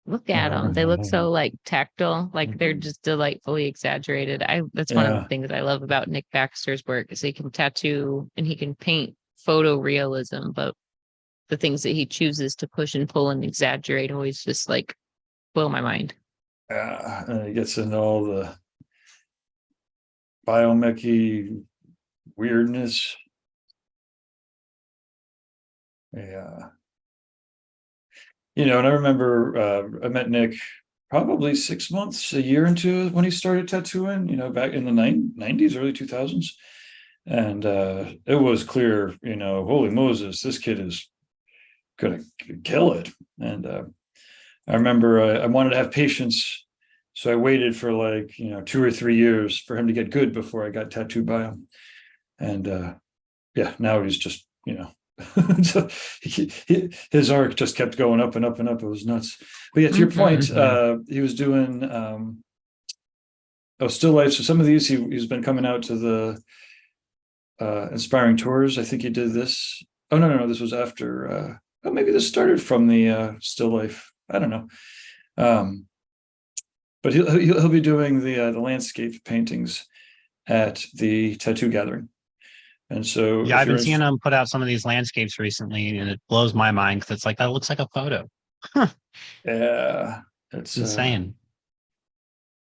Look at them. They look so like tactile, like they're just delightfully exaggerated. That's one of Yeah. the things I love about Nick Baxter's work is he can tattoo and he can paint photorealism, but the things that he chooses to push and pull and exaggerate always just like blow my mind. And it gets into all the biomechy weirdness. Yeah. And I remember I met Nick probably 6 months, a year into when he started tattooing, back in the 90s, early 2000s. And it was clear, holy Moses, this kid is gonna kill it. And I remember I wanted to have patience, so I waited for 2 or 3 years for him to get good before I got tattooed by him. And now he's just, so his arc just kept going up and up and up. It was nuts. But yeah, to your point, he was doing still life. So some of these he's been coming out to the inspiring tours. I think he did this. Oh no, this was after. Maybe this started from the still life. I don't know. But he'll be doing the landscape paintings at the tattoo gathering. And so Yeah, I've been seeing them put out some of these landscapes recently, and it blows my mind because it's like that looks like a photo. Yeah, it's insane.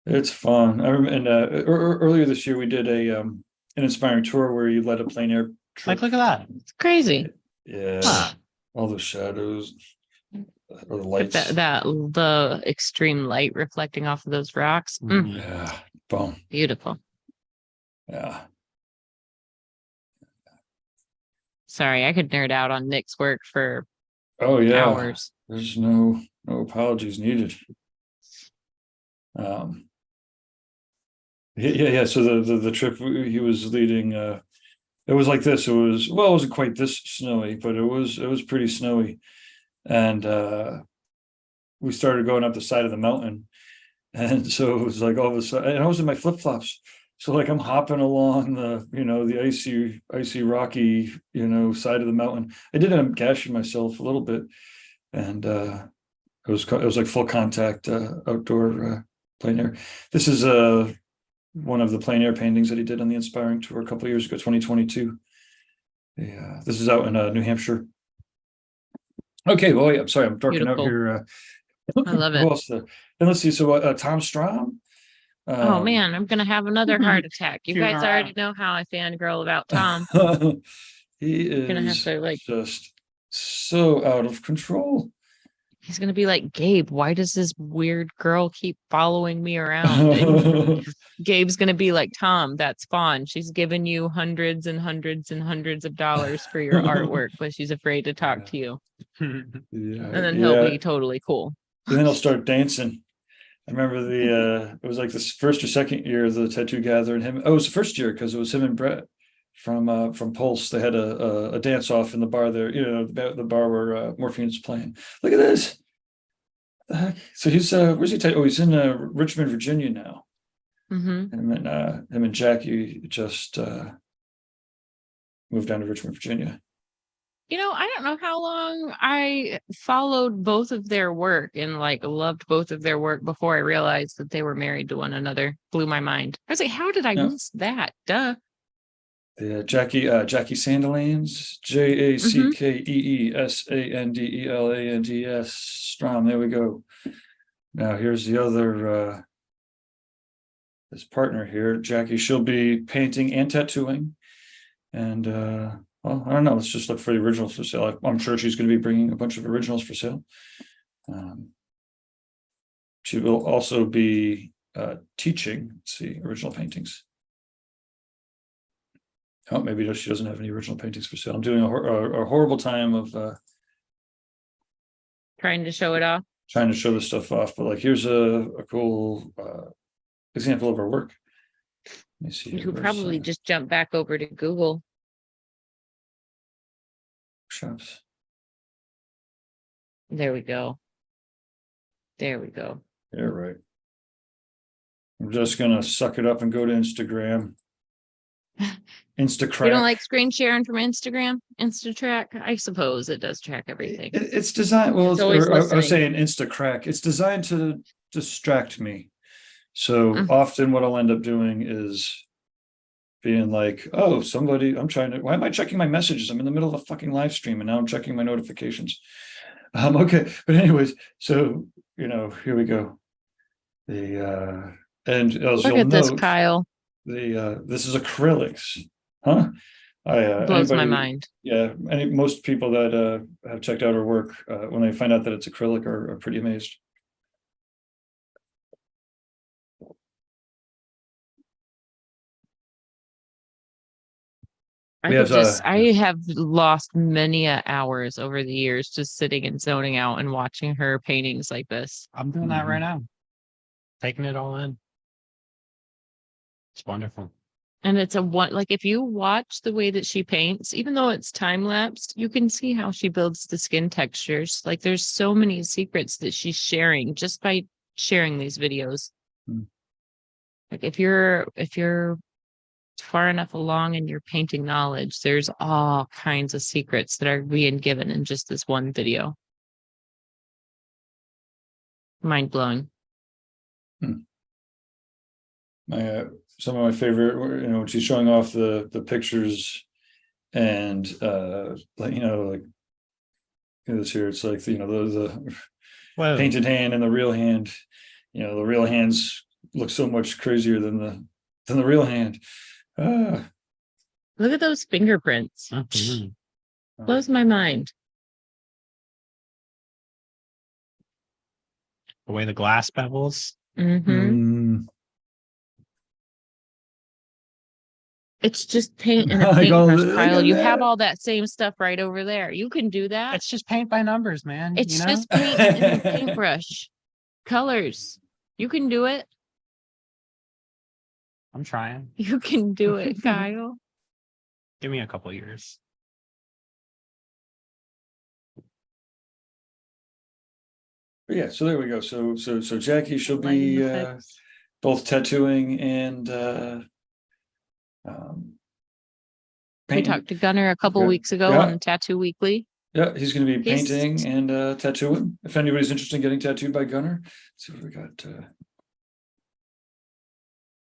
It's fun. I remember, and earlier this year we did an inspiring tour where you led a plein air trip. Like, look at that! It's crazy. Yeah, all the shadows, or the lights. The extreme light reflecting off of those rocks. Yeah, boom. Beautiful. Yeah. Sorry, I could nerd out on Nick's work for hours. There's no apologies needed. Yeah. So the trip he was leading, it was like this. It wasn't quite this snowy, but it was pretty snowy, and we started going up the side of the mountain, and so it was like all of a sudden, and I was in my flip flops. So I'm hopping along the icy rocky, side of the mountain. I did end up gashing myself a little bit, and it was like full contact outdoor plein air. This is one of the plein air paintings that he did on the Inspiring Tour a couple of years ago, 2022. Yeah, this is out in New Hampshire. Okay, well, yeah, I'm sorry, I'm darking out here. I love it. Who else? And let's see. So Tom Strom. Oh man, I'm gonna have another heart attack. You guys already know how I fangirl about Tom. He is gonna have to just so out of control. He's gonna be like, Gabe, why does this weird girl keep following me around? And Gabe's gonna be like, Tom, that's Fawn. She's given you hundreds and hundreds and hundreds of dollars for your artwork, but she's afraid to talk to you. And then he'll be totally cool. And then he'll start dancing. I remember it was like this first or second year of the tattoo gathering. It was the first year because it was him and Brett from Pulse. They had a dance off in the bar there, the bar where Morphine's playing. Look at this. What the heck? So he's where's he? He's in Richmond, Virginia now. Mm-hmm. Him and Jackie just moved down to Richmond, Virginia. I don't know how long I followed both of their work and loved both of their work before I realized that they were married to one another. Blew my mind. I was like, how did I miss that? Duh. Yeah, Jackie Sandilands, JACKEESANDELANDS Strom. There we go. Now here's the other his partner here, Jackie. She'll be painting and tattooing, and well, I don't know. Let's just look for the originals for sale. I'm sure she's going to be bringing a bunch of originals for sale. She will also be teaching, let's see, original paintings. Oh, maybe she doesn't have any original paintings for sale. I'm doing a horrible time of Trying to show it off. trying to show this stuff off, but like here's a cool example of her work. Let me see. You could where's, probably just jump back over to Google. shops. There we go. There we go. Yeah, right. I'm just gonna suck it up and go to Instagram. Instacrack. You don't like screen sharing from Instagram? Instatrack? I suppose it does track everything. It's designed, well, It's always I was listening. saying Instacrack. It's designed to distract me. So Mm. often what I'll end up doing is being like, oh, somebody, why am I checking my messages? I'm in the middle of a fucking live stream and now I'm checking my notifications. Okay, but anyways, so here we go. And as Look you'll at this, note, Kyle. this is acrylics, huh? Blows my anybody- mind. Yeah, most people that have checked out our work, when they find out that it's acrylic, are pretty amazed. We have, I have lost many hours over the years just sitting and zoning out and watching her paintings like this. I'm doing that Mhm. right now. Taking it all in. It's wonderful. And it's like if you watch the way that she paints, even though it's time lapsed, you can see how she builds the skin textures. Like there's so many secrets that she's sharing just by sharing these videos. Mm. Like if you're far enough along in your painting knowledge, there's all kinds of secrets that are being given in just this one video. Mind blowing. Some of my favorite, when she's showing off the pictures and like this here, it's like the Whoa. painted hand and the real hand. The real hands look so much crazier than the real hand. Look at those fingerprints. Mhm. Blows my mind. The way the glass bevels. Hmm. It's just paint and a Like all paintbrush, the- look Kyle. at You have that. all that same stuff right over there. You can do that. It's just paint by numbers, man. It's you know? just paint and a paintbrush. Colors. You can do it. I'm trying. You can do it, Kyle. Give me a couple years. But yeah, so there we go. So Jackie, she'll Lightning be effects. both tattooing and We painting. talked to Gunnar a couple Okay. weeks ago Yeah. on Tattoo Weekly. Yeah, he's going to be He's- painting and tattooing. If anybody's interested in getting tattooed by Gunnar, let's see what we got.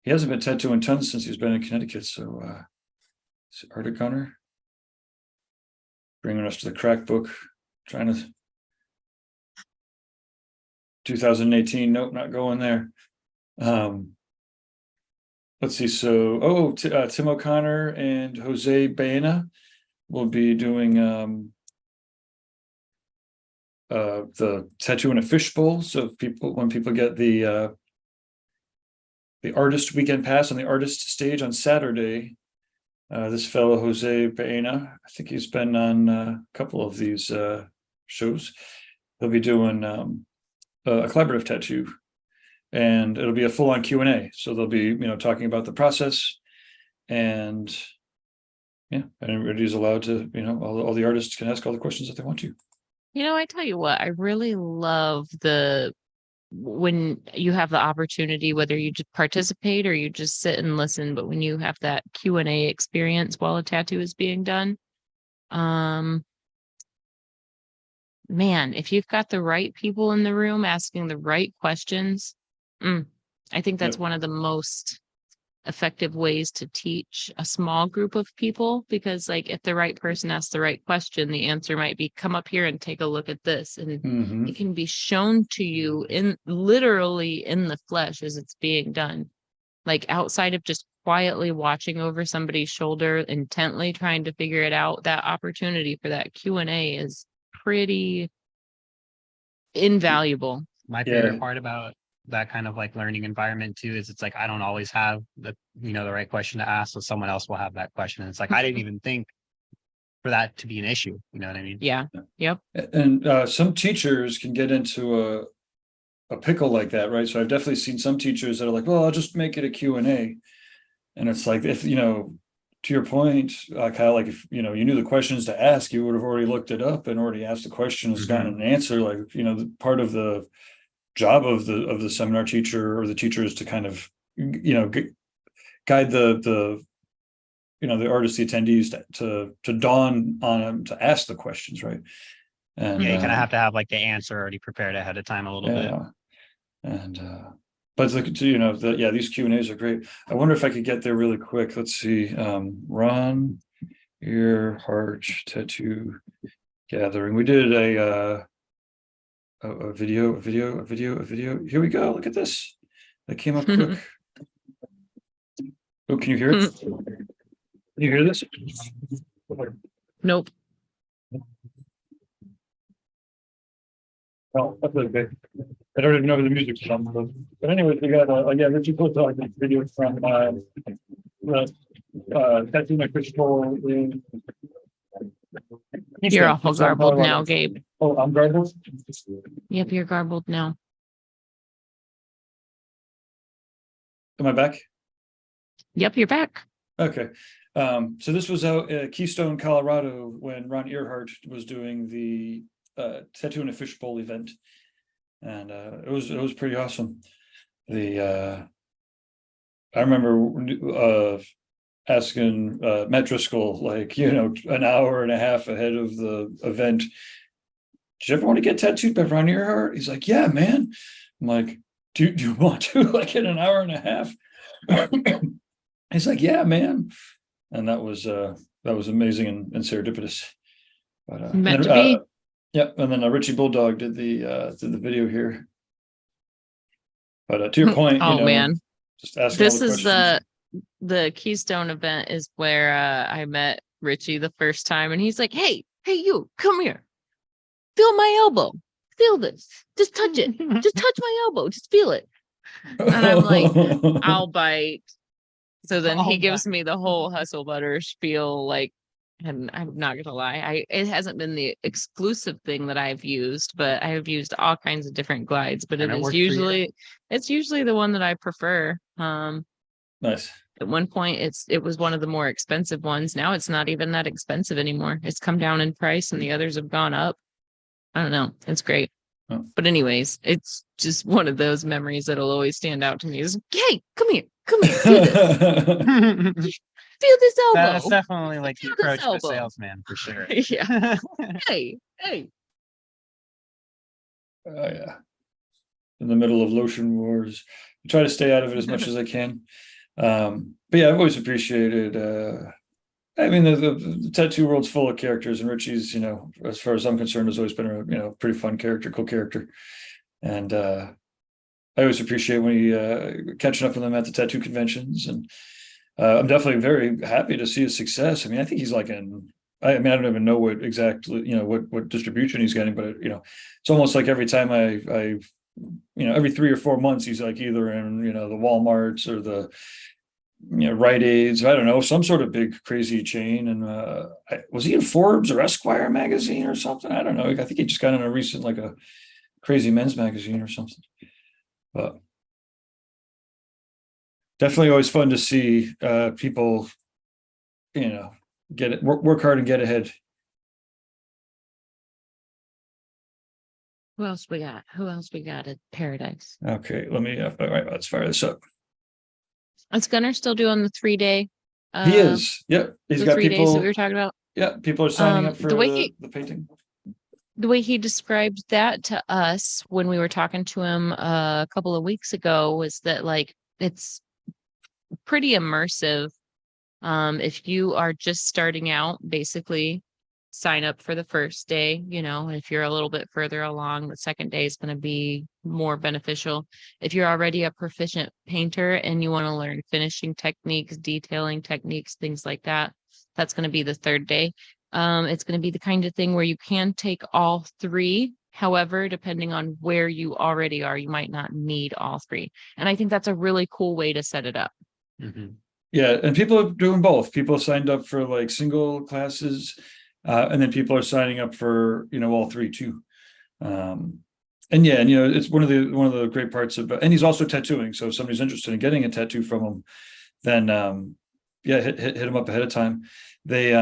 He hasn't been tattooing tons since he's been in Connecticut. So, Art of Gunnar, bringing us to the crack book, trying to 2018. Nope, not going there. Let's see. So, Tim O'Connor and Jose Baena will be doing the tattoo in a fishbowl. So when people get the artist weekend pass on the artist stage on Saturday, this fellow Jose Baena, I think he's been on a couple of these shows. He'll be doing a collaborative tattoo, and it'll be a full-on Q&A. So they'll be talking about the process, and everybody's allowed to all the artists can ask all the questions that they want to. I tell you what, I really love when you have the opportunity, whether you just participate or you just sit and listen, but when you have that Q&A experience while a tattoo is being done, man, if you've got the right people in the room asking the right questions, I think that's Yep. one of the most effective ways to teach a small group of people, because like if the right person asks the right question, the answer might be come up here and take a look at this, and Mhm. it can be shown to you literally in the flesh as it's being done, like outside of just quietly watching over somebody's shoulder intently trying to figure it out. That opportunity for that Q&A is pretty invaluable. My Yeah. favorite part about that kind of like learning environment too, is it's like, I don't always have the, the right question to ask. So someone else will have that question. And it's like, I didn't even think for that to be an issue. You know what I mean? Yeah. Yep. And some teachers can get into a pickle like that, right? So I've definitely seen some teachers that are like, well, I'll just make it a Q&A. And it's like, if, to your point, Kyle, like if, you knew the questions to ask, you would have already looked it up and already asked the questions, gotten an answer. Like, part of the job of the seminar teacher or the teacher is to kind of, guide the artists, the attendees to dawn on them to ask the questions, right? And Yeah, you kind of have to have like the answer already prepared ahead of time a little bit. And but these Q&As are great. I wonder if I could get there really quick. Let's see. Ron Earhart Tattoo Gathering. We did a video. Here we go. Look at this. That came up quick. Oh, can you hear it? Can you hear this? Nope. Well, that's okay. I don't even know the music's on. But anyways, we got Richie Bulldog video from Tattoo My Crystal. You're awful garbled now, Gabe. Oh, I'm garbled? Yep, you're garbled now. Am I back? Yep, you're back. Okay. So this was out at Keystone, Colorado, when Ron Earhart was doing the Tattoo in a Fishbowl event. And it was pretty awesome. I remember asking Matt Driscoll, like, an hour and a half ahead of the event, did you ever want to get tattooed by Ron Earhart? He's like, yeah, man. I'm like, do you want to, like, in an hour and a half? He's like, yeah, man. And that was amazing and serendipitous. But, Meant to be. Yeah, and then Richie Bulldog did the video here. But to your point, man, just asking. This is the Keystone event is where I met Richie the first time, and he's like, hey, you, come here. Feel my elbow. Feel this. Just touch it. Just touch my elbow. Just feel it. And I'm like, I'll bite. So then he gives me the whole hustle butter spiel, like, and I'm not gonna lie, it hasn't been the exclusive thing that I've used, but I have used all kinds of different glides, but it's usually the one that I prefer. Nice. At one point it was one of the more expensive ones. Now it's not even that expensive anymore. It's come down in price and the others have gone up. I don't know. It's great. Oh. But anyways, it's just one of those memories that'll always stand out to me is, hey, come here, feel this. Feel this elbow. That's definitely like the approach to salesman for sure. Yeah. Hey. Oh yeah. In the middle of lotion wars. I try to stay out of it as much as I can. But yeah, I've always appreciated I mean the tattoo world's full of characters, and Richie's, as far as I'm concerned, has always been a pretty fun character, cool character. And I always appreciate when he catching up with them at the tattoo conventions, and I'm definitely very happy to see his success. I mean, I think he's like I don't even know what exactly, what distribution he's getting, but it's almost like every time I every 3 or 4 months, he's like either in, the Walmarts or the, Rite Aids, I don't know, some sort of big crazy chain. And was he in Forbes or Esquire magazine or something? I don't know. I think he just got in a recent, like a crazy men's magazine or something. But definitely always fun to see people, get it, work hard and get ahead. Who else we got at Paradise? Okay, let me, all right, let's fire this up. Is Gunnar still doing the 3-day? He is. Yep. He's the got 3 people. days that we were talking about. Yeah, people are signing up for the painting. The way he described that to us when we were talking to him a couple of weeks ago was that, like, it's pretty immersive. If you are just starting out, basically sign up for the first day. If you're a little bit further along, the second day is going to be more beneficial. If you're already a proficient painter and you want to learn finishing techniques, detailing techniques, things like that, that's going to be the third day. It's going to be the kind of thing where you can take all 3 However, depending on where you already are, you might not need all three. And I think that's a really cool way to set it up. Mhm. Yeah, and people are doing both. People signed up for like single classes, and then people are signing up for, all three too. And yeah, and it's one of the great parts of, and he's also tattooing. So if somebody's interested in getting a tattoo from him, then yeah, hit him up ahead of time. They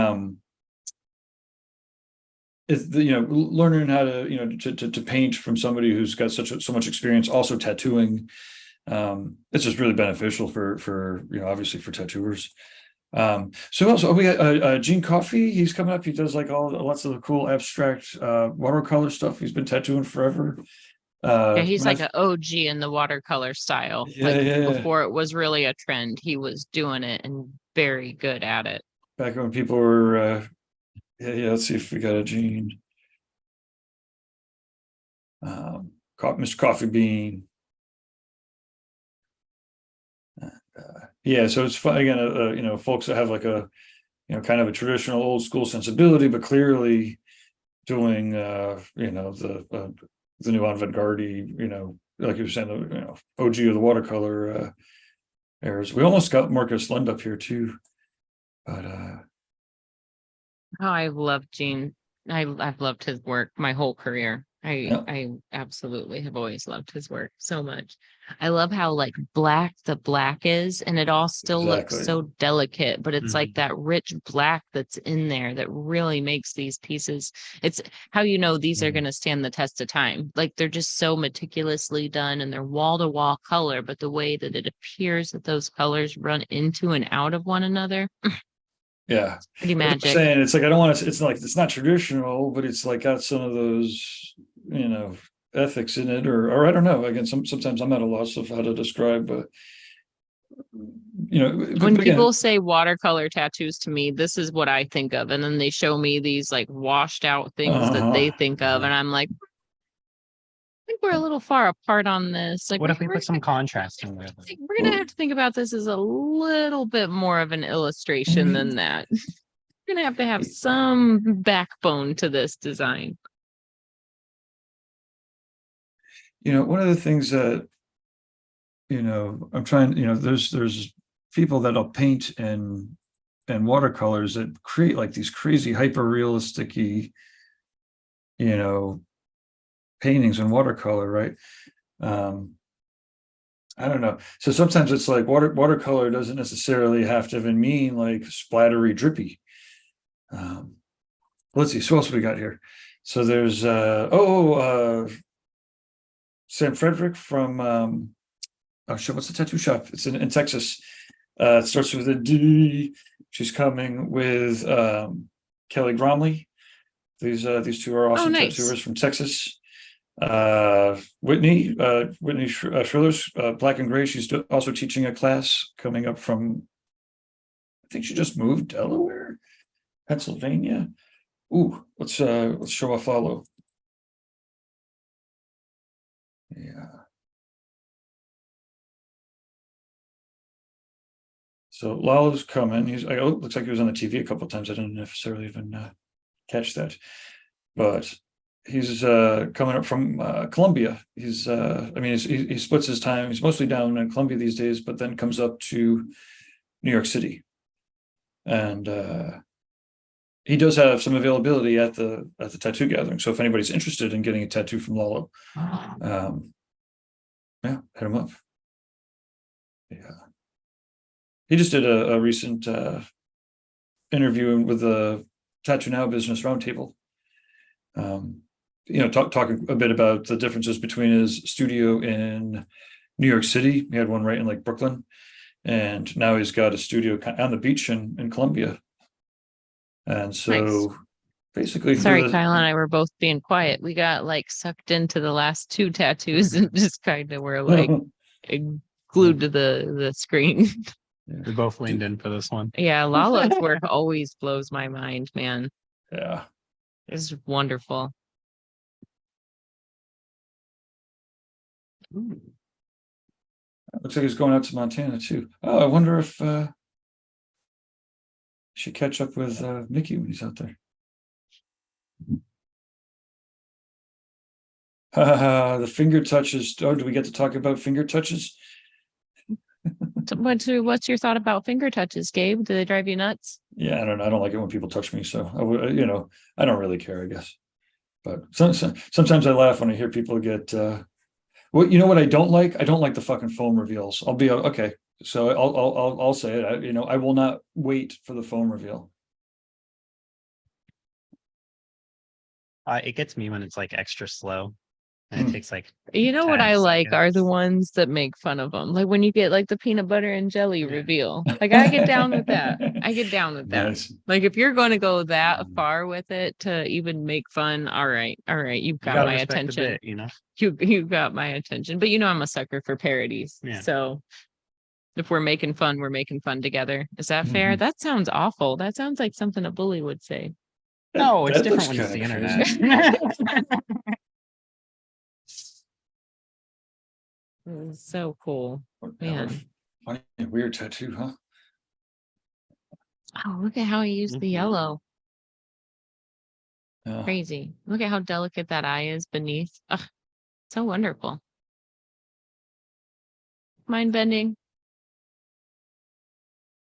it's learning how to to paint from somebody who's got so much experience also tattooing. It's just really beneficial for obviously for tattooers. So also we got Gene Coffey. He's coming up. He does like lots of the cool abstract watercolor stuff. He's been tattooing forever. Yeah, he's when like an OG in the watercolor style. Yeah, Like yeah. before it was really a trend, he was doing it and very good at it. back when people were yeah, let's see if we got a Gene. Mr. Coffee Bean. Yeah, so it's fun again. Folks that have like a kind of a traditional old school sensibility, but clearly doing the new avant-garde, like you were saying, the OG of the watercolor eras. We almost got Marcus Lund up here too, but Oh, I love Gene. I've loved his work my whole career. Yeah. I absolutely have always loved his work so much. I love how like black the black is, and it all still looks Exactly. so delicate, but it's like Mhm. that rich black that's in there that really makes these pieces. It's how these are Mhm. going to stand the test of time. Like they're just so meticulously done, and they're wall to wall color, but the way that it appears that those colors run into and out of one another, Yeah, pretty that's what I'm magic. saying. It's like I don't want to. It's like it's not traditional, but it's like got some of those ethics in it, or I don't know. Again, sometimes I'm at a loss of how to describe, but When but again, people say watercolor tattoos to me, this is what I think of. And then they show me these like washed out things that they think of. And I'm like, I think we're a little far apart on this. Like, What if we put some contrast in there? we're going to have to think about this as a little bit more of an illustration than that. We're going to have some backbone to this design. one of the things that I'm trying. There's people that'll paint and watercolors that create like these crazy hyper realistic paintings in watercolor, right? I don't know. So sometimes it's like watercolor doesn't necessarily have to even mean like splattery drippy. Let's see, so what else we got here? So there's Sam Frederick from oh shit, what's the tattoo shop? It's in Texas. It starts with a D. She's coming with Kelly Gromley. These two are awesome nice. tattooers from Texas. Whitney Schriller's Black and Gray. She's also teaching a class coming up from, I think she just moved Delaware, Pennsylvania. Ooh, let's show a follow. Yeah. So Lalo's coming. Looks like he was on the TV a couple of times. I didn't necessarily even catch that, but he's coming up from Columbia. He's he splits his time. He's mostly down in Columbia these days, but then comes up to New York City, and he does have some availability at the tattoo gathering. So if anybody's interested in getting a tattoo from Lalo, yeah, hit him up. Yeah, he just did a recent interview with the Tattoo Now Business Roundtable. Talking a bit about the differences between his studio in New York City. He had one right in like Brooklyn, and now he's got a studio on the beach in Columbia. And so Nice. basically, Sorry, Kyle and I were both being quiet. We got like sucked into the last two tattoos and just kind of were like glued to the screen. We both leaned in for this one. Yeah, Lalo's work always blows my mind, man. Yeah. It's wonderful. Looks like he's going out to Montana too. Oh, I wonder if should catch up with Mickey when he's out there. The finger touches. Oh, do we get to talk about finger touches? So what's your thought about finger touches, Gabe? Do they drive you nuts? Yeah, I don't know. I don't like it when people touch me. So I would, I don't really care, I guess. But sometimes I laugh when I hear people get, well, you know what I don't like? I don't like the fucking foam reveals. I'll be okay. So I'll say it. I will not wait for the foam reveal. It gets me when it's like extra slow. And it takes like You know what 10 I like are the seconds. ones that make fun of them. Like when you get like the peanut butter and jelly reveal. Like I get down with that. I get down with that. Nice. Like if you're going to go that far with it to even make fun, all right, you've You got gotta my respect the attention. bit, you know? You've got my attention. But you know I'm a sucker for parodies. Yeah. So if we're making fun, we're making fun together. Is that fair? Mhm. That sounds awful. That sounds like something a bully would say. No, it's That different looks when it's the kinda crazy. internet. It's so cool. Man. Funny, weird tattoo, huh? Oh, look at how he used the Mhm. yellow. Yeah. Crazy. Look at how delicate that eye is beneath. Ugh, so wonderful. Mind bending.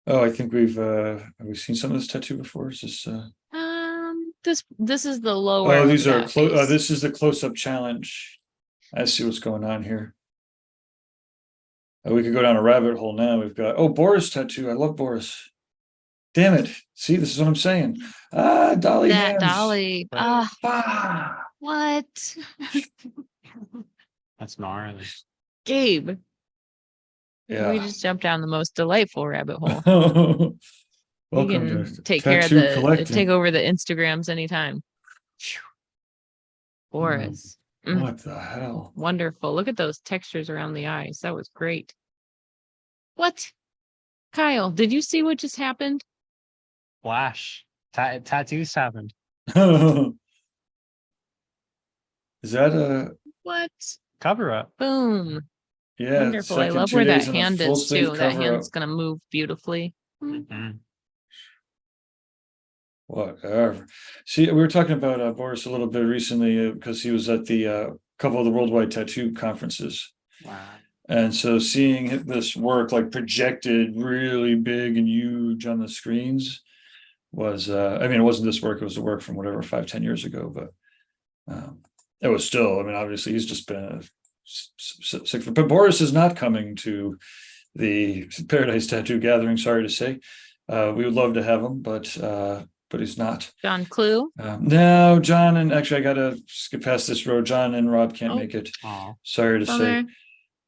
Oh, I think have we seen some of this tattoo before? Is this This is the lower. oh, of these are that face. this is the close-up challenge. I see what's going on here. We could go down a rabbit hole now. We've got Boris tattoo. I love Boris. Damn it. See, this is what I'm saying. Dolly That hands. Dolly. Right. What? That's gnarly. Gabe. We Yeah. just jumped down the most delightful rabbit hole. Welcome You can to take care of tattoo collecting. take over the Instagrams anytime. Boris. Mm. What the hell? Wonderful. Look at those textures around the eyes. That was great. What? Kyle, did you see what just happened? Flash. Tattoos happened. Is that a What? Cover up. Boom. yeah? Wonderful. I second love 2 where that days in a hand full is sleeve too. That cover hand's up. gonna move beautifully. Mhm. Whatever. See, we were talking about Boris a little bit recently because he was at the couple of the worldwide tattoo conferences. Wow. And so seeing this work like projected really big and huge on the screens was, I mean, it wasn't this work, it was the work from whatever, 5-10 years ago, but it was still, I mean, obviously he's just been sick. But Boris is not coming to the Paradise Tattoo Gathering, sorry to say. We would love to have him, but he's not. John Clue. No, John, and actually I gotta skip past this road. John and Rob can't Oh. make it. Oh. Sorry to say. Bummer.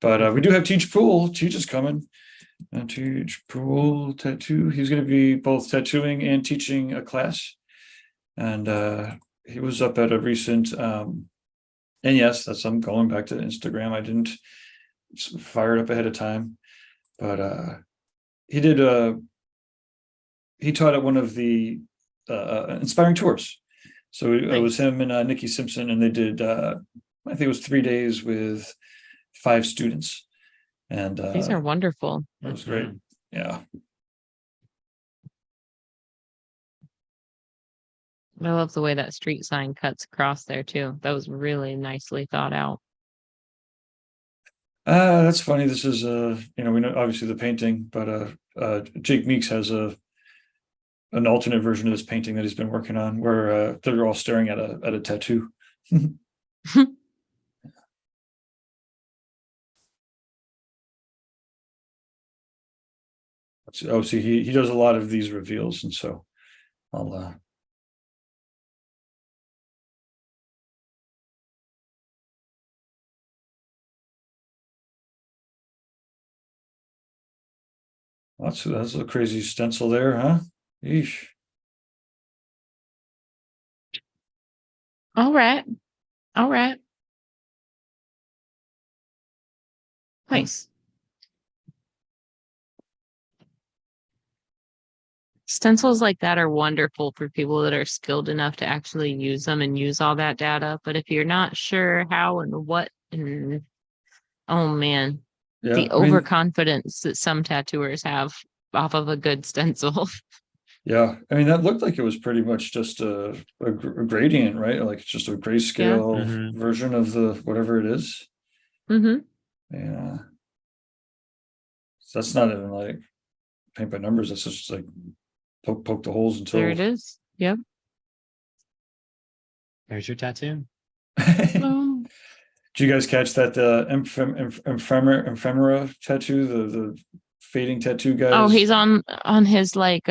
But we do have Teach Pool. Teach is coming. And Teach Pool tattoo. He's going to be both tattooing and teaching a class. And he was up at a recent. And yes, I'm going back to Instagram. I didn't fire it up ahead of time, but he did. He taught at one of the inspiring tours. So it was him and Nikki Simpson, and they did. I think it was 3 days with 5 students, and These are wonderful. that was great. Yeah. I love the way that street sign cuts across there too. That was really nicely thought out. That's funny. This is we know obviously the painting, but Jake Meeks has an alternate version of this painting that he's been working on where they're all staring at a tattoo. Oh, see, he does a lot of these reveals, and so I'll that's a crazy stencil there, huh? Eesh. All right. Nice. Stencils like that are wonderful for people that are skilled enough to actually use them and use all that data. But if you're not sure how and what, and oh man, Yeah, the I mean, overconfidence that some tattooers have off of a good stencil. Yeah, I mean, that looked like it was pretty much just a gradient, right? Like it's just a grayscale Mhm. version of the whatever it is. Mm-hmm. Yeah. So that's not even like paint by numbers. That's just like poke the holes until. There it is. Yep. There's your tattoo. Oh, Do you guys catch that ephemera tattoo, the fading tattoo guys? oh, he's on his like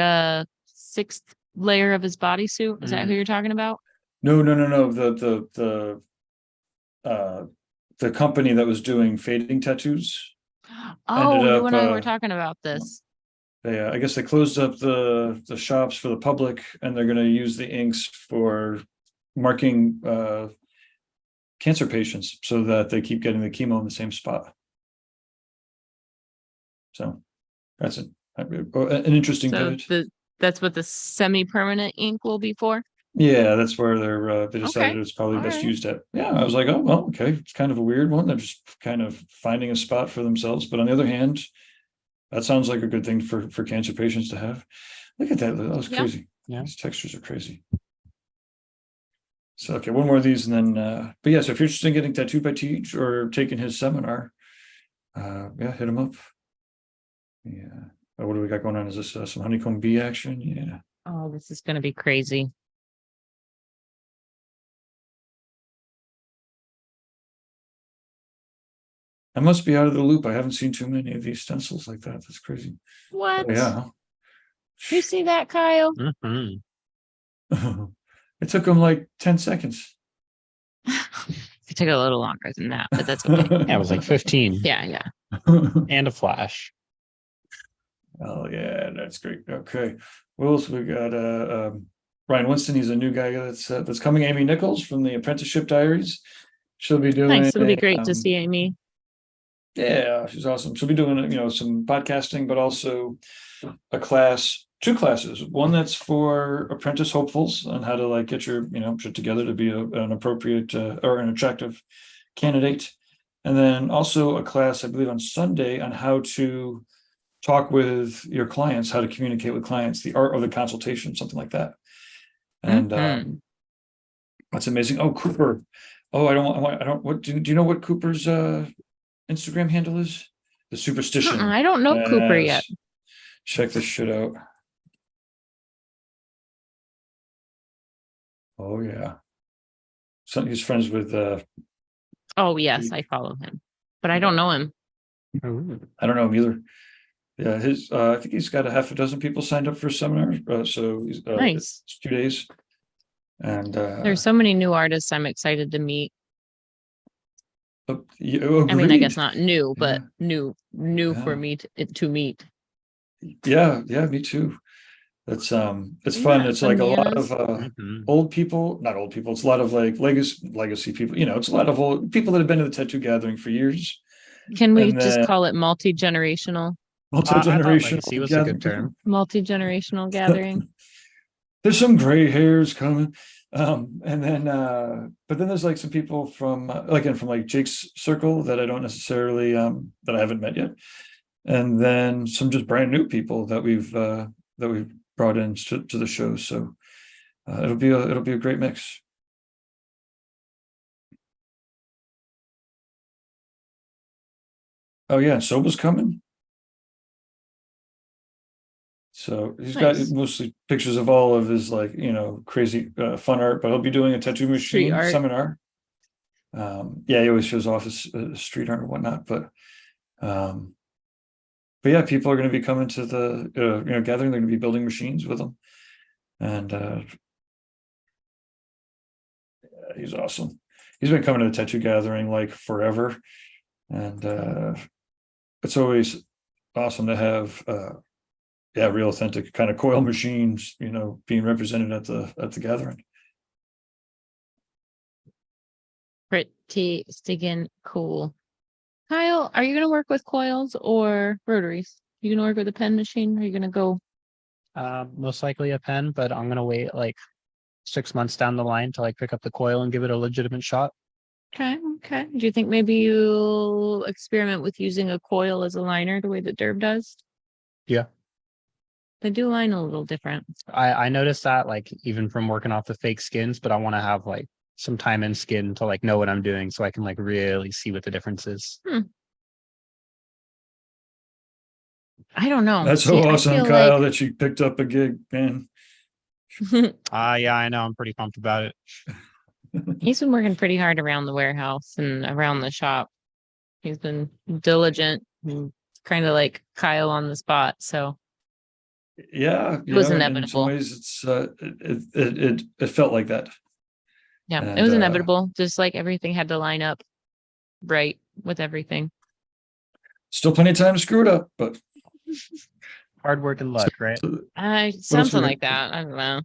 sixth layer of his bodysuit. Is that who Mm. you're talking about? No. The company that was doing fading tattoos Oh, ended you up and I were talking about this. I guess they closed up the shops for the public, and they're going to use the inks for marking cancer patients so that they keep getting the chemo in the same spot. So that's an interesting So pivot. that's what the semi-permanent ink will be for. Yeah, that's where they decided Okay. it's probably All best right. used at. Yeah, I was like, oh well, okay, it's kind of a weird one. They're just kind of finding a spot for themselves. But on the other hand, that sounds like a good thing for cancer patients to have. Look at that. That was Yeah. crazy. Yeah. These textures are crazy. So okay, one more of these, and then but yeah, so if you're interested in getting tattooed by Teach or taking his seminar, yeah, hit him up. Yeah. What do we got going on? Is this some honeycomb bee action? Yeah. Oh, this is gonna be crazy. I must be out of the loop. I haven't seen too many of these stencils like that. That's crazy. What? Oh, yeah. Do you see that, Kyle? Mhm. It took him like 10 seconds. It took a little longer than that, but that's okay. Yeah, it was like 15 Yeah, yeah. and a flash. Oh yeah, that's great. Okay. What else we got? Ryan Winston, he's a new guy that's coming. Amy Nichols from the Apprenticeship Diaries. She'll be doing Nice. It'll be great to see Amy. Yeah, she's awesome. She'll be doing, some podcasting, but also two classes. One that's for apprentice hopefuls on how to like get your, shit together to be an appropriate or an attractive candidate. And then also a class, I believe on Sunday, on how to talk with your clients, how to communicate with clients, the art of the consultation, something like that. And that's amazing. Oh, Cooper. Oh, what do you know what Cooper's Instagram handle is? The Superstition. I don't know Cooper yet. Yes. Check this shit out. Oh yeah. So he's friends with Oh, yes, I follow him, but I don't know him. Ooh. I don't know him either. Yeah, his I think he's got a half a dozen people signed up for seminars. So he's Nice. it's 2 days. And There's so many new artists I'm excited to meet. I mean, I agreed. guess not new, but new Yeah. for me to meet. Yeah, me too. It's fun. Yeah, It's like a lot bananas. of Mhm. old people, not old people. It's a lot of like legacy people. It's a lot of old people that have been to the tattoo gathering for years. Can we And just then- call it multi-generational? I thought Multi-generational legacy was a good term. Multi-generational gathering. There's some gray hairs coming. And then but then there's like some people from from Jake's circle that I don't necessarily that I haven't met yet. And then some just brand new people that we've brought in to the show. So it'll be a great mix. Oh yeah, and Soba's coming. So he's Nice. got mostly pictures of all of his crazy fun art, but he'll be doing a tattoo machine art. seminar. Yeah, he always shows off his street art and whatnot, but yeah, people are going to be coming to the gathering. They're going to be building machines with them, and he's awesome. He's been coming to the tattoo gathering like forever, and it's always awesome to have real authentic kind of coil machines, being represented at the gathering. Pretty stinking cool. Kyle, are you going to work with coils or rotaries? You going to work with a pen machine? Or are you going to go? Most likely a pen, but I'm gonna wait like 6 months down the line to like pick up the coil and give it a legitimate shot. Okay. Do you think maybe you'll experiment with using a coil as a liner the way that Derb does? Yeah. They do line a little different. I noticed that like even from working off the fake skins, but I want to have like some time in skin to like know what I'm doing so I can like really see what the difference is. I don't know. That's See, so I awesome, feel Kyle, that you picked up a gig, man. Yeah, I know. I'm pretty pumped about it. He's been working pretty hard around the warehouse and around the shop. He's been diligent and kind of like Kyle on the spot. So Yeah, it was in some inevitable. ways, it felt like that. Yeah, it And, was inevitable. Just like everything had to line up right with everything. Still plenty of time to screw it up, but Hard work and luck, right? Something like that. I don't know.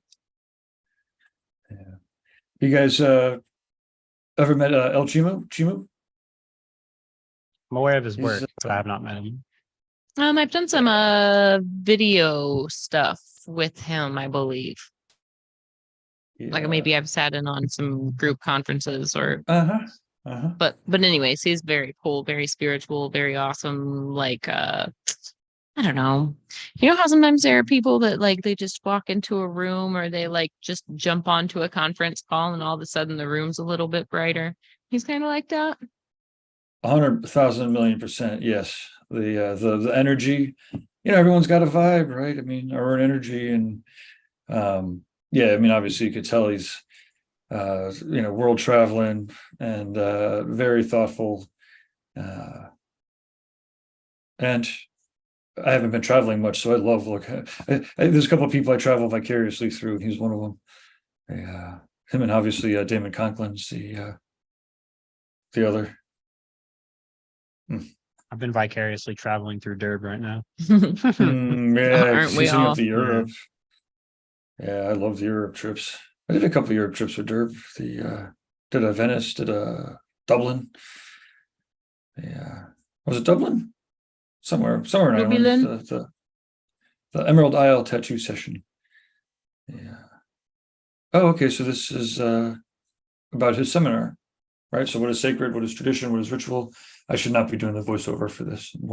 Yeah. You guys ever met El Chimo? Chimo? I'm aware of his He's, work, but I have not met him. I've done some video stuff with him, I believe. Like maybe I've sat in on some group conferences or but anyways, he's very cool, very spiritual, very awesome. Like I don't know. You know how sometimes there are people that like they just walk into a room or they like just jump onto a conference call and all of a sudden the room's a little bit brighter. He's kind of like that. 100,000,000,000%. Yes. The energy, everyone's got a vibe, right? I mean, our own energy and yeah, I mean, obviously you could tell he's world traveling and very thoughtful. And I haven't been traveling much, so I love there's a couple of people I travel vicariously through, and he's one of them. Yeah, him and obviously Damon Conklin's the other. I've been vicariously traveling through Derb right now. Yeah, Aren't we he's heading all? up to Europe. Yeah, I love the Europe trips. I did a couple of Europe trips with Derb. Did a Venice, did a Dublin. Yeah, was it Dublin? Somewhere in Dublin? Ireland. The Emerald Isle tattoo session. Yeah. Oh, okay. So this is about his seminar, right? So what is sacred? What is tradition? What is ritual? I should not be doing the voiceover for this. I'm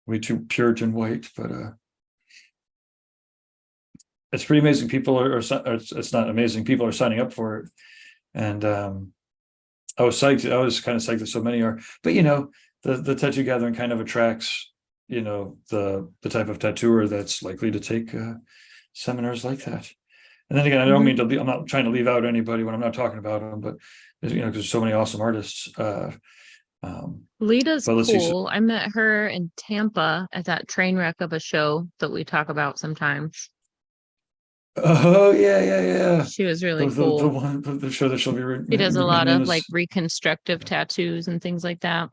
way too Puritan white, but it's pretty amazing. People it's not amazing. People are signing up for it, and I was psyched. I was kind of psyched that so many are. But the tattoo gathering kind of attracts the type of tattooer that's likely to take seminars like that. And then again, I don't mean to be. I'm not trying to leave out anybody when I'm not talking about them, but because there's so many awesome artists. Lita's But let's see, cool. I met her in Tampa at that train wreck of a show that we talk about sometimes. Oh yeah. She was really The cool. one, the show that she'll be. She does a lot of like reconstructive tattoos and things like that.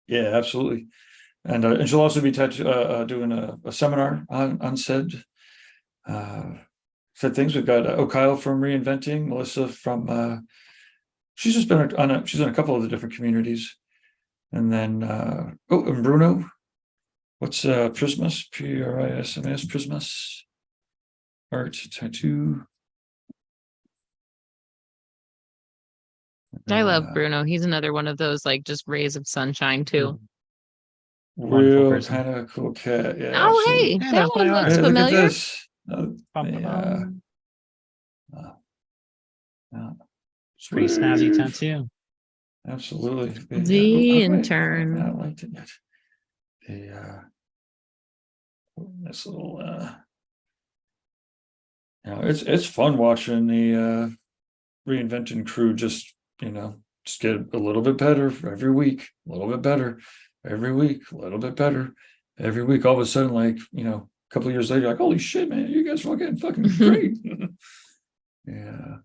Yeah, absolutely. And she'll also be doing a seminar on said things. We've got Kyle from Reinventing, Melissa from she's just been she's in a couple of the different communities. And then and Bruno. What's Prismas? Prismas? Prismas art tattoo. I love Bruno. He's another one of those like just rays of sunshine too. Wonderful Real person. kind of cool cat. Yeah. Oh, hey, Yeah, that that's one my art. looks Hey, look at familiar. this. Yeah. Yeah. Pretty snazzy Sweet. tattoo. Absolutely. The I intern. haven't liked it yet. This little it's fun watching the Reinventing crew just get a little bit better every week, a little bit better every week, a little bit better every week. All of a sudden, like a couple of years later, like, holy shit, man, you guys are all getting fucking great. Yeah.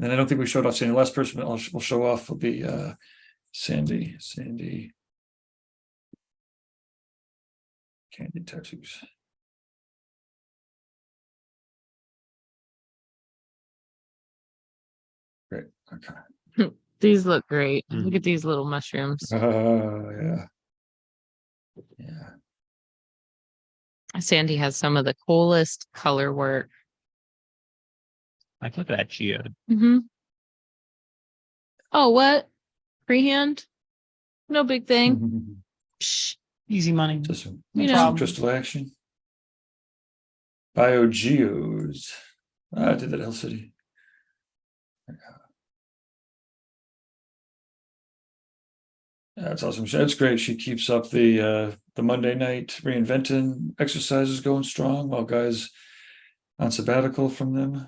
And I don't think we showed off Sandy. The last person we'll show off will be Sandy Candy Tattoos. Great. Okay. These look great. Look at these little mushrooms. Yeah. Sandy has some of the coolest color work. Like, look at that geode. Oh, what? Freehand? No big thing. Psh, Easy money. Just some, You some know. crystal action. BioGeos. I did that Hell City. That's awesome. That's great. She keeps up the Monday night reinventing exercises going strong while guys on sabbatical from them.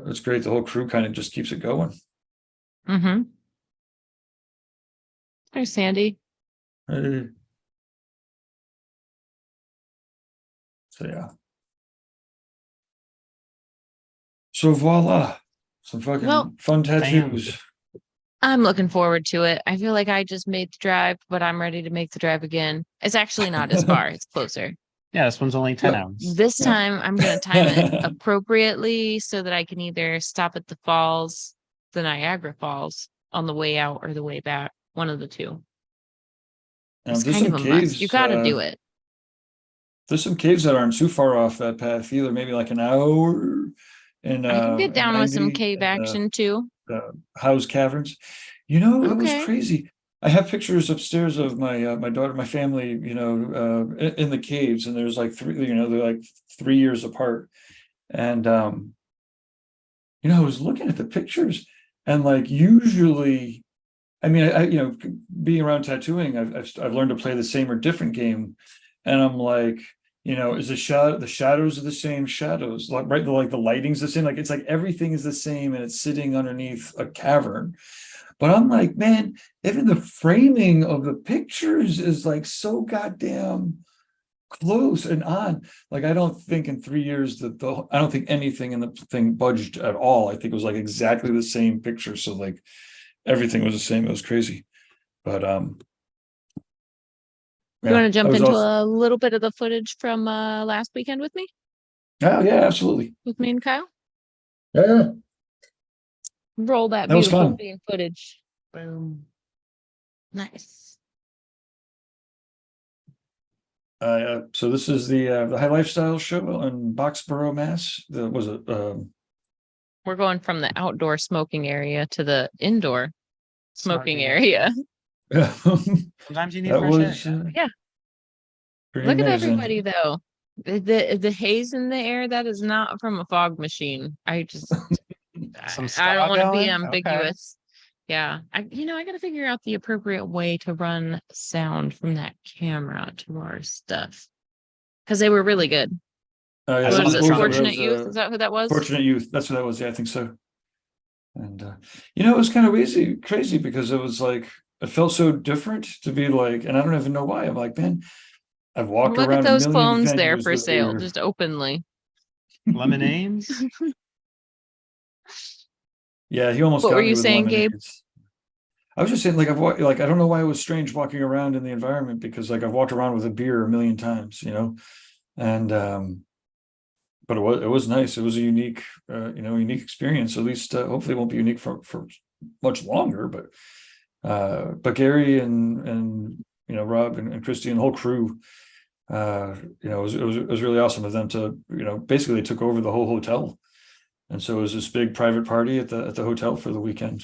It's great. The whole crew kind of just keeps it going. Mm-hmm. There's Sandy. So yeah. So voila, some fucking Well, fun tattoos. I'm looking forward to it. I feel like I just made the drive, but I'm ready to make the drive again. It's actually not as far. It's closer. Yeah, this one's only 10 Yeah. hours. This Yeah. time I'm going to time it appropriately so that I can either stop at the falls, the Niagara Falls on the way out or the way back. One of the two. It's There's kind of some a caves. must. You got to do it. There's some caves that aren't too far off that path either. Maybe like an hour. And I can get down with some 90 cave action too. House Caverns. You know, it was Okay. crazy. I have pictures upstairs of my my daughter, my family, you know, in the caves, and there's like three, you know, they're like 3 years apart. And you know, I was looking at the pictures, and like usually, I mean, I you know, being around tattooing, I've learned to play the same or different game, and I'm like, you know, is the shadows are the same shadows, like right, like the lighting's the same, like it's like everything is the same, and it's sitting underneath a cavern. But I'm like, man, even the framing of the pictures is like so goddamn close and on. Like, I don't think in 3 years that I don't think anything in the thing budged at all. I think it was like exactly the same picture. So like everything was the same. It was crazy. But You want to jump into also, a little bit of the footage from last weekend with me? oh yeah, absolutely. With me and Kyle? Yeah. Roll that That was beautiful fun. being footage. Boom. Nice. So this is the High Lifestyle show in Boxborough, Mass. Was it We're going from the outdoor smoking area to the indoor smoking Smoking area. yeah. Sometimes you need That fresh was air. Yeah. pretty Look at amazing. everybody though. The haze in the air, that is not from a fog machine. I just Some I don't ska want to be going? ambiguous. Yeah. I gotta figure out the appropriate way to run sound from that camera to our stuff. Because they were really good. Yeah, I saw Was this it on- Fortunate Youth? Is that who that was? Fortunate Youth. That's what that was. Yeah, I think so. And you know, it was kind of crazy because it was like it felt so different to be like, and I don't even know why. I'm like, man, I've walked Look around at those a million phones there venues for with sale, beer. just openly. Lemonades? Yeah, he almost What got were me you with saying, Gabe? lemonades. I was just saying, like like I don't know why it was strange walking around in the environment because like I've walked around with a beer a million times, you know, and but it was nice. It was a unique, you know, unique experience. At least hopefully it won't be unique for much longer. But Gary and you know Rob and Christy and the whole crew, you know, it was really awesome of them to, you know, basically they took over the whole hotel, and so it was this big private party at the hotel for the weekend.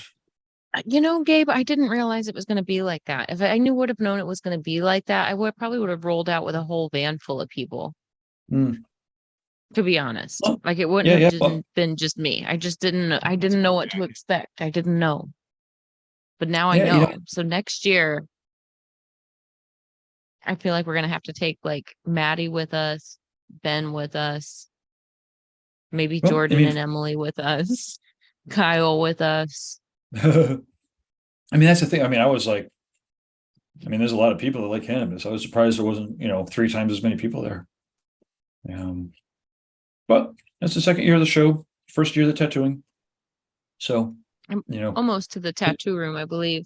You know, Gabe, I didn't realize it was going to be like that. If I would have known it was going to be like that, I probably would have rolled out with a whole van full of people. Mm. To be honest, Well, like it wouldn't yeah, have well- been just me. I just didn't. I didn't know what to expect. I didn't know, but now I Yeah, know. you know- So next year, I feel like we're gonna have to take like Maddie with us, Ben with us, maybe Well, I Jordan mean- and Emily with us, Kyle with us. I mean, that's the thing. I mean, I was like, I mean, there's a lot of people that like cannabis. I was surprised there wasn't, you know, 3 times as many people there. But that's the second year of the show, first year of the tattooing. So, I'm you know, Almost to the tattoo room, I believe.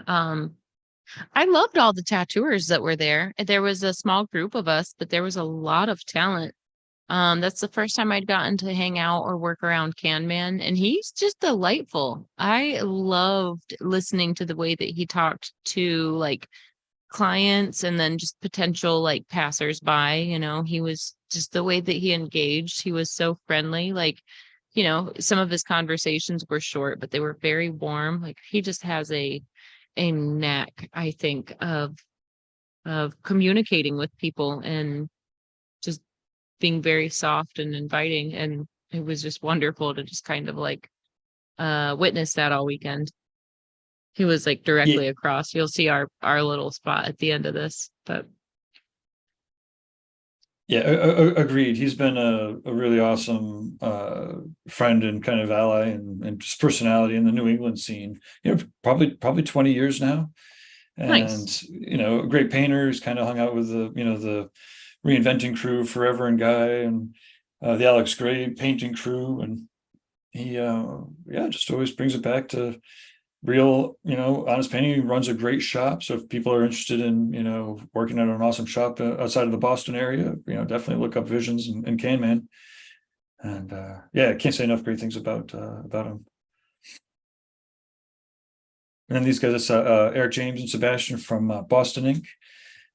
I loved all the tattooers that were there. There was a small group of us, but there was a lot of talent. That's the first time I'd gotten to hang out or work around Can-Man, and he's just delightful. I loved listening to the way that he talked to like clients and then just potential like passersby. You know, he was just the way that he engaged. He was so friendly. Like, you know, some of his conversations were short, but they were very warm. Like he just has a a knack, I think, of communicating with people and just being very soft and inviting. And it was just wonderful to just kind of like witness that all weekend. He was like directly across. You'll see our little spot at the end of this, but Yeah, agreed. He's been a really awesome friend and kind of ally and just personality in the New England scene. Probably 20 years now. And Nice. a great painter. He's kind of hung out with the reinventing crew, Forever and Guy, and the Alex Gray painting crew. And he just always brings it back to real, honest painting. He runs a great shop. So if people are interested in, working at an awesome shop outside of the Boston area, definitely look up Visions and Can Man. And I can't say enough great things about him. And then these guys, it's Eric James and Sebastian from Boston Ink.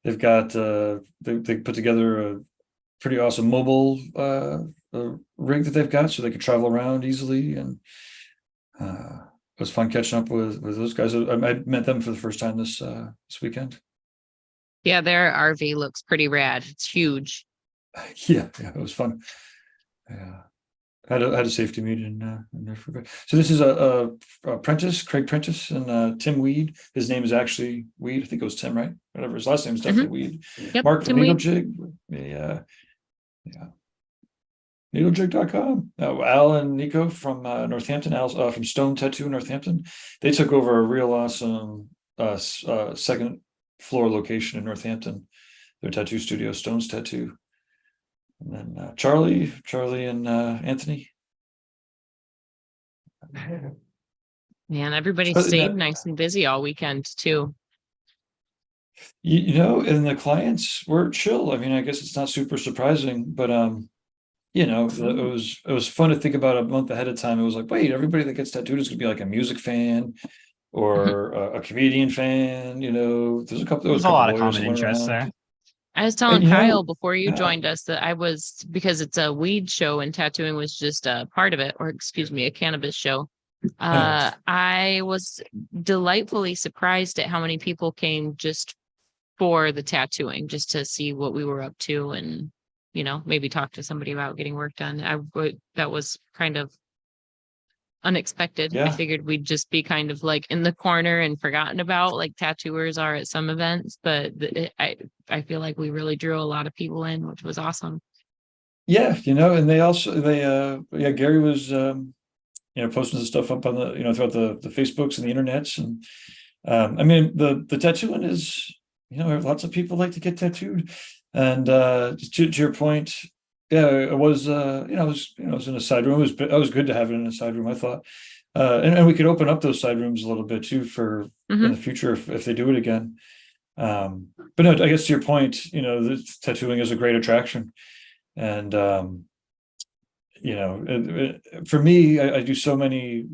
They've got they put together a pretty awesome mobile rig that they've got, so they can travel around easily. And it was fun catching up with those guys. I met them for the first time this weekend. Yeah, their RV looks pretty rad. It's huge. Yeah, it was fun. Yeah, had a safety meeting in there for good. So this is a Prentice, Craig Prentice, and Tim Weed. His name is actually Weed. I think it was Tim, right? Whatever. His last name is definitely Weed. Yep, Mark from Tim Weed. Needlejig. Yeah. Needlejig.com. Al and Nico from Northampton. Al's from Stone Tattoo in Northampton. They took over a real awesome second floor location in Northampton. Their tattoo studio, Stone's Tattoo. And then Charlie and Anthony. Man, everybody So, stayed nice and busy all weekend too. And the clients were chill. I mean, I guess it's not super surprising, but it was fun to think about a month ahead of time. It was like, wait, everybody that gets tattooed is gonna be like a music fan or a comedian fan. There's There's a lot of common interests there. I was telling And, Kyle before you yeah. joined us that I was, because it's a weed show and tattooing was just a part of it, or excuse me, a cannabis show. I was delightfully surprised at how many people came just for the tattooing, just to see what we were up to and, maybe talk to somebody about getting work done. That was kind of unexpected. I Yeah. figured we'd just be kind of like in the corner and forgotten about, like tattooers are at some events, but I feel like we really drew a lot of people in, which was awesome. Yeah, and Gary was posting some stuff up on the throughout the Facebooks and the internets. And I mean the tattooing is, lots of people like to get tattooed. And to your point, yeah, it was it was in a side room. It was good to have it in a side room, I thought. And we could open up those side rooms a little bit too for in the future if they do it again. But no, I guess to your point, the tattooing is a great attraction. And for me, I do so many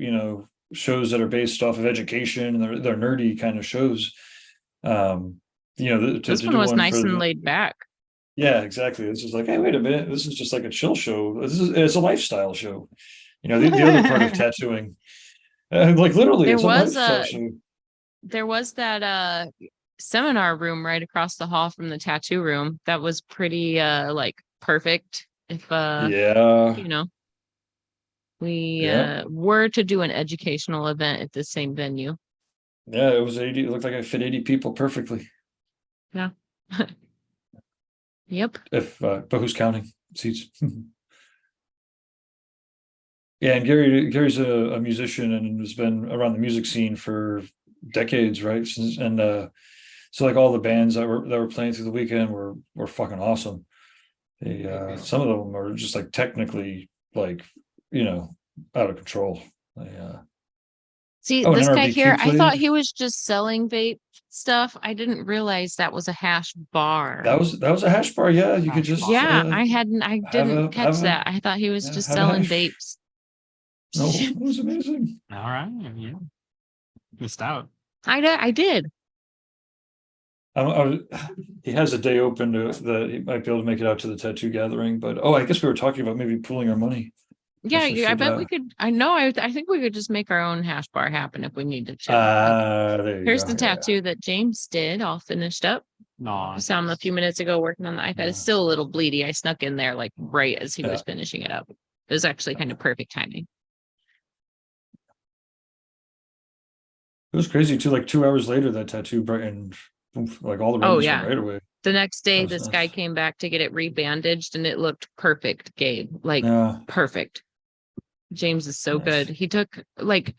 shows that are based off of education, and they're nerdy kind of shows. This one was nice and laid back. Yeah, exactly. This is like, hey, wait a minute, this is just like a chill show. It's a lifestyle show. The other part of tattooing, like literally, There it's a was lifestyle show. There was that seminar room right across the hall from the tattoo room that was pretty like perfect. If we were to do an educational event at the same venue. Yeah, it was 80. It looked like I fit 80 people perfectly. Yeah. Yep. But who's counting seats? Yeah, and Gary's a musician and has been around the music scene for decades, right? So like all the bands that were playing through the weekend were fucking awesome. Some of them are just like technically like out of control. See, this guy here, I thought he was just selling vape stuff. I didn't realize that was a hash bar. That was a hash bar. Yeah, you could just I didn't catch that. I thought he was just selling vapes. No, it was amazing. All right, yeah, missed out. I did. He has a day open that he might be able to make it out to the tattoo gathering, but I guess we were talking about maybe pooling our money. Yeah, we I should, bet we could. I know. I think we could just make our own hash bar happen if we needed to. there you Here's go. the tattoo that James did, all finished up. No, I saw him a few minutes ago working on the iPad. It's Yeah. still a little bleedy. I snuck in there like right as he was Yeah. finishing it up. It was actually kind of perfect timing. It was crazy too. Like 2 hours later, that tattoo brightened, oof, like all the Oh, redness yeah. went right away. The next day, That was this guy nuts. came back to get it rebandaged and it looked perfect, Gabe. Like Yeah, perfect. James is so Nice. good. He took like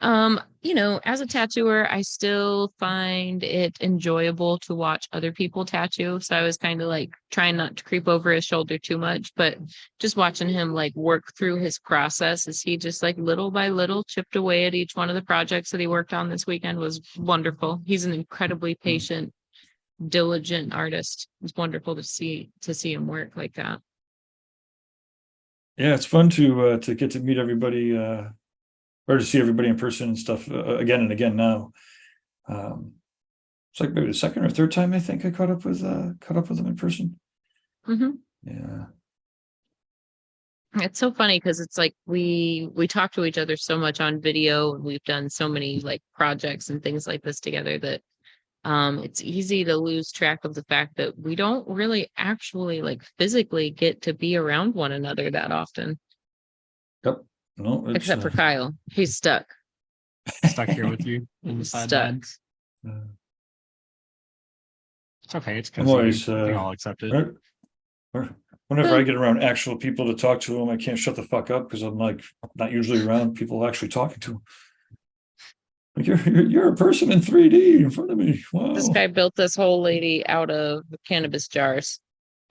as a tattooer, I still find it enjoyable to watch other people tattoo. So I was kind of like trying not to creep over his shoulder too much, but just watching him like work through his process as he just like little by little chipped away at each one of the projects that he worked on this weekend was wonderful. He's an incredibly patient, diligent artist. It's wonderful to see him work like that. yeah, it's fun to get to meet everybody, or to see everybody in person and stuff again and again now. It's like maybe the second or third time I think I caught up with them in person. Mm-hmm. Yeah, It's so funny because it's like we talk to each other so much on video and we've done so many like projects and things like this together that it's easy to lose track of the fact that we don't really actually like physically get to be around one another that often. yep. No, it's, Except for Kyle. He's stuck. stuck here with you in the side Stuck. beds. uh, It's okay. It's I'm because always, they all accept it. whenever I get around actual people to talk to them, I can't shut the fuck up because I'm like not usually around people actually talking to them. Like you're a person in 3D in front of me. Wow. This guy built this whole lady out of cannabis jars.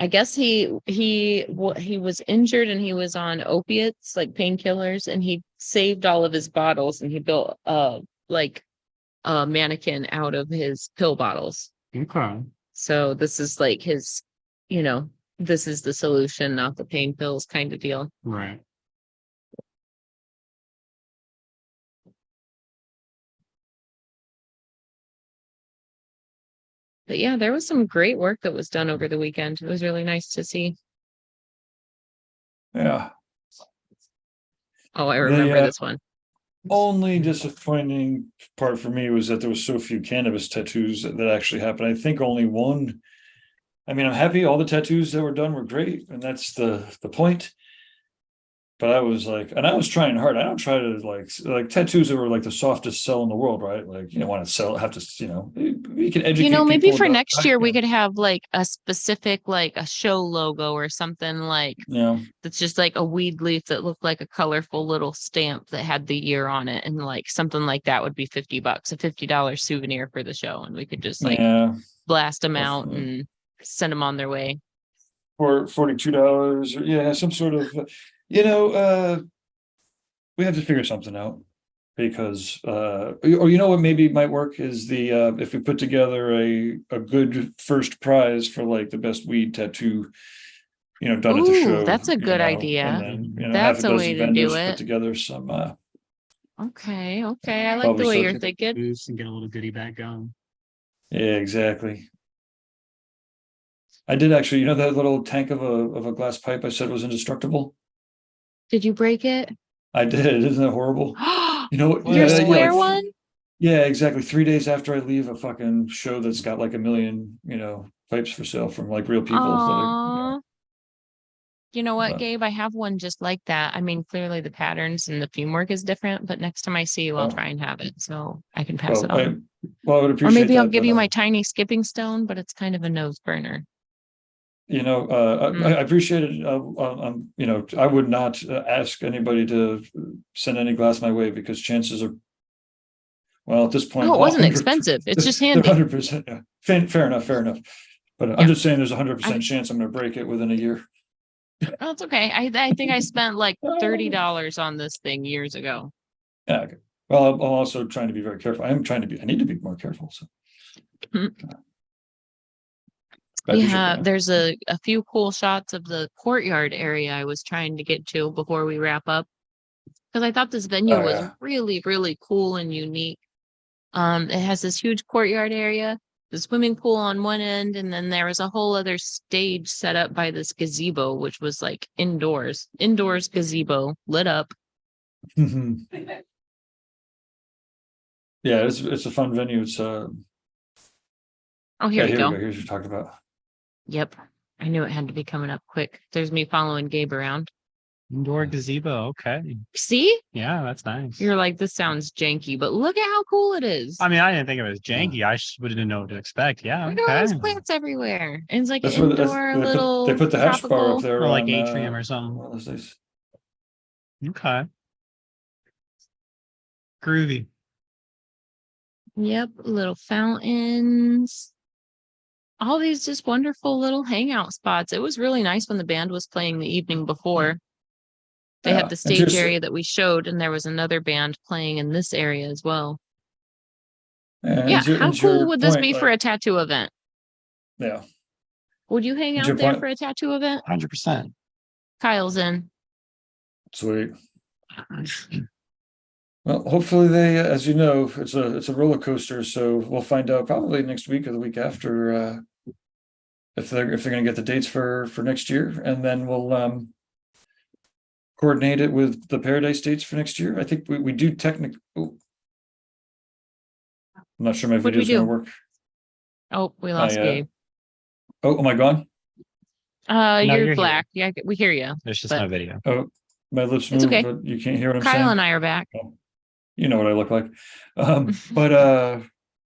I guess he was injured and he was on opiates, like painkillers, and he saved all of his bottles and he built like a mannequin out of his pill bottles. Okay. So this is like his, this is the solution, not the pain pills kind of deal. Right. But yeah, there was some great work that was done over the weekend. It was really nice to see. Yeah. Oh, I remember The this one. only disappointing part for me was that there was so few cannabis tattoos that actually happened. I think only one. I mean, I'm happy all the tattoos that were done were great, and that's the point. But I was like, and I was trying hard. I don't try to like tattoos that were like the softest sell in the world, right? Like you don't want to sell, have to, we can educate. Maybe people for about next year we could have like a specific, like a show logo or something like that's just like a weed leaf that looked like a colorful little stamp that had the year on it. And like something like that would be $50, a $50 souvenir for the show. And we could just like blast them out and send them on their way. Or $42, or yeah, some sort of, we have to figure something out because, or what maybe might work is the, if we put together a good first prize for like the best weed tattoo, done at the Ooh, show. that's a good idea. And then, That's half a a way dozen to do vendors it. put together some, Okay. I like Probably the way so. you're thinking. Boost and get a little goodie bag going. yeah, exactly. I did actually, that little tank of a glass pipe I said was indestructible. Did you break it? I did. Isn't that horrible? Your Yeah, square one? Yeah, exactly. 3 days after I leave a fucking show that's got like 1 million, pipes for sale from like real people. Aww. You know what, But- Gabe? I have one just like that. I mean, clearly the patterns and the theme work is different, but next time I see you, I'll Oh. try and have it so I can pass it Well, on. I would Or appreciate maybe I'll that, give but, you my tiny skipping stone, but it's kind of a nose burner. I appreciate it. I would not ask anybody to send any glass my way because chances are, well, at this point. Oh, it wasn't 100% expensive. It's just they're handy. 100%. Yeah. Fair enough. But Yeah. I'm just saying there's 100% chance I'm going to break it within a year. Oh, it's okay. I think I spent like $30 on this thing years ago. Yeah. Okay. Well, I'm also trying to be very careful. I need to be more careful. So. Mhm. I appreciate Yeah, that. there's a few cool shots of the courtyard area I was trying to get to before we wrap up. Because I thought this venue was Yeah. really, really cool and unique. It has this huge courtyard area. the swimming pool on one end, and then there was a whole other stage set up by this gazebo, which was like indoors gazebo lit up. Yeah, it's a fun venue. It's Oh, here yeah, we go. Here's what you're talking about. Yep. I knew it had to be coming up quick. There's me following Gabe around. Indoor gazebo. Okay. See? Yeah, that's nice. You're like, this sounds janky, but look at how cool it is. I mean, I didn't think it was janky. I just wouldn't know what to expect. Yeah. Look at all those Okay. plants everywhere. And it's like That's an where indoor little they put the hash bar tropical. up there. Or like on, atrium or something. one of those days. Okay. Groovy. Yep, little fountains. All these just wonderful little hangout spots. It was really nice when the band was playing the evening before. They Yeah, had the and stage just- area that we showed, and there was another band playing in this area as well. And Yeah, to- how and to your cool would this point, be for like, a tattoo event? Yeah, Would you hang to out your there point- for a tattoo event? 100%. Kyle's in. sweet. Well, hopefully they, as you know, it's a roller coaster. So we'll find out probably next week or the week after if they're going to get the dates for next year, and then we'll coordinate it with the Paradise dates for next year. I think we do technically. I'm not sure my What'd we video's going to do? work. Oh, we lost I, Gabe. Oh, am I gone? No, You're you're here. black. Yeah, we hear you. There's just But- no video. Oh, my lips It's move, okay. but you can't hear what I'm Kyle saying. and I are back. You know what I look like. But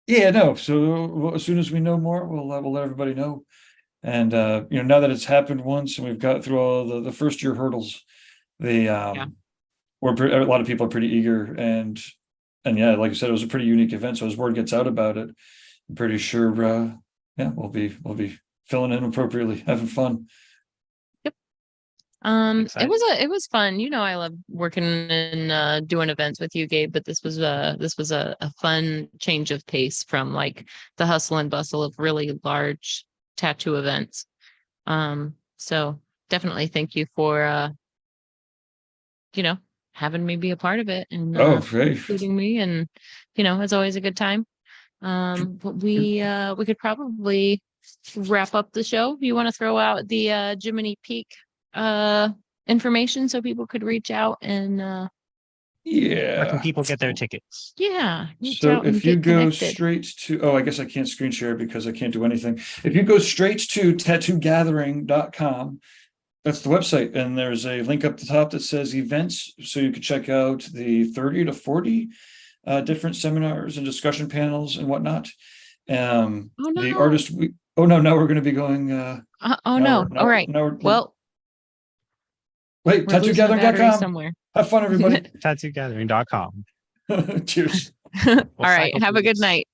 yeah, no. So as soon as we know more, we'll let everybody know. And now that it's happened once and we've got through all the first year hurdles, a lot of people are pretty eager, and yeah, like I said, it was a pretty unique event. So as word gets out about it, I'm pretty sure we'll be filling in appropriately, having fun. Exciting. It was fun. I love working and doing events with you, Gabe, but this was a fun change of pace from like the hustle and bustle of really large tattoo events. So definitely thank you for having me be a part of it and Oh, great. including me, and it's always a good time. But we could probably wrap up the show. You want to throw out the Jiminy Peak information so people could reach out and Where Yeah. can people get their tickets? reach So out and if you get go connected. straight to, I guess I can't screen share because I can't do anything. If you go straight to tattoogathering.com, that's the website. And there's a link up the top that says events. So you can check out the 30 to 40 different seminars and discussion panels and whatnot. Oh The no. artist, now we're going to be going. Oh no. All right. Well, wait, we're losing the battery tattoogathering.com. somewhere. Have fun, everybody. Tattoogathering.com. Cheers. All right. cycle Have a through good this. night.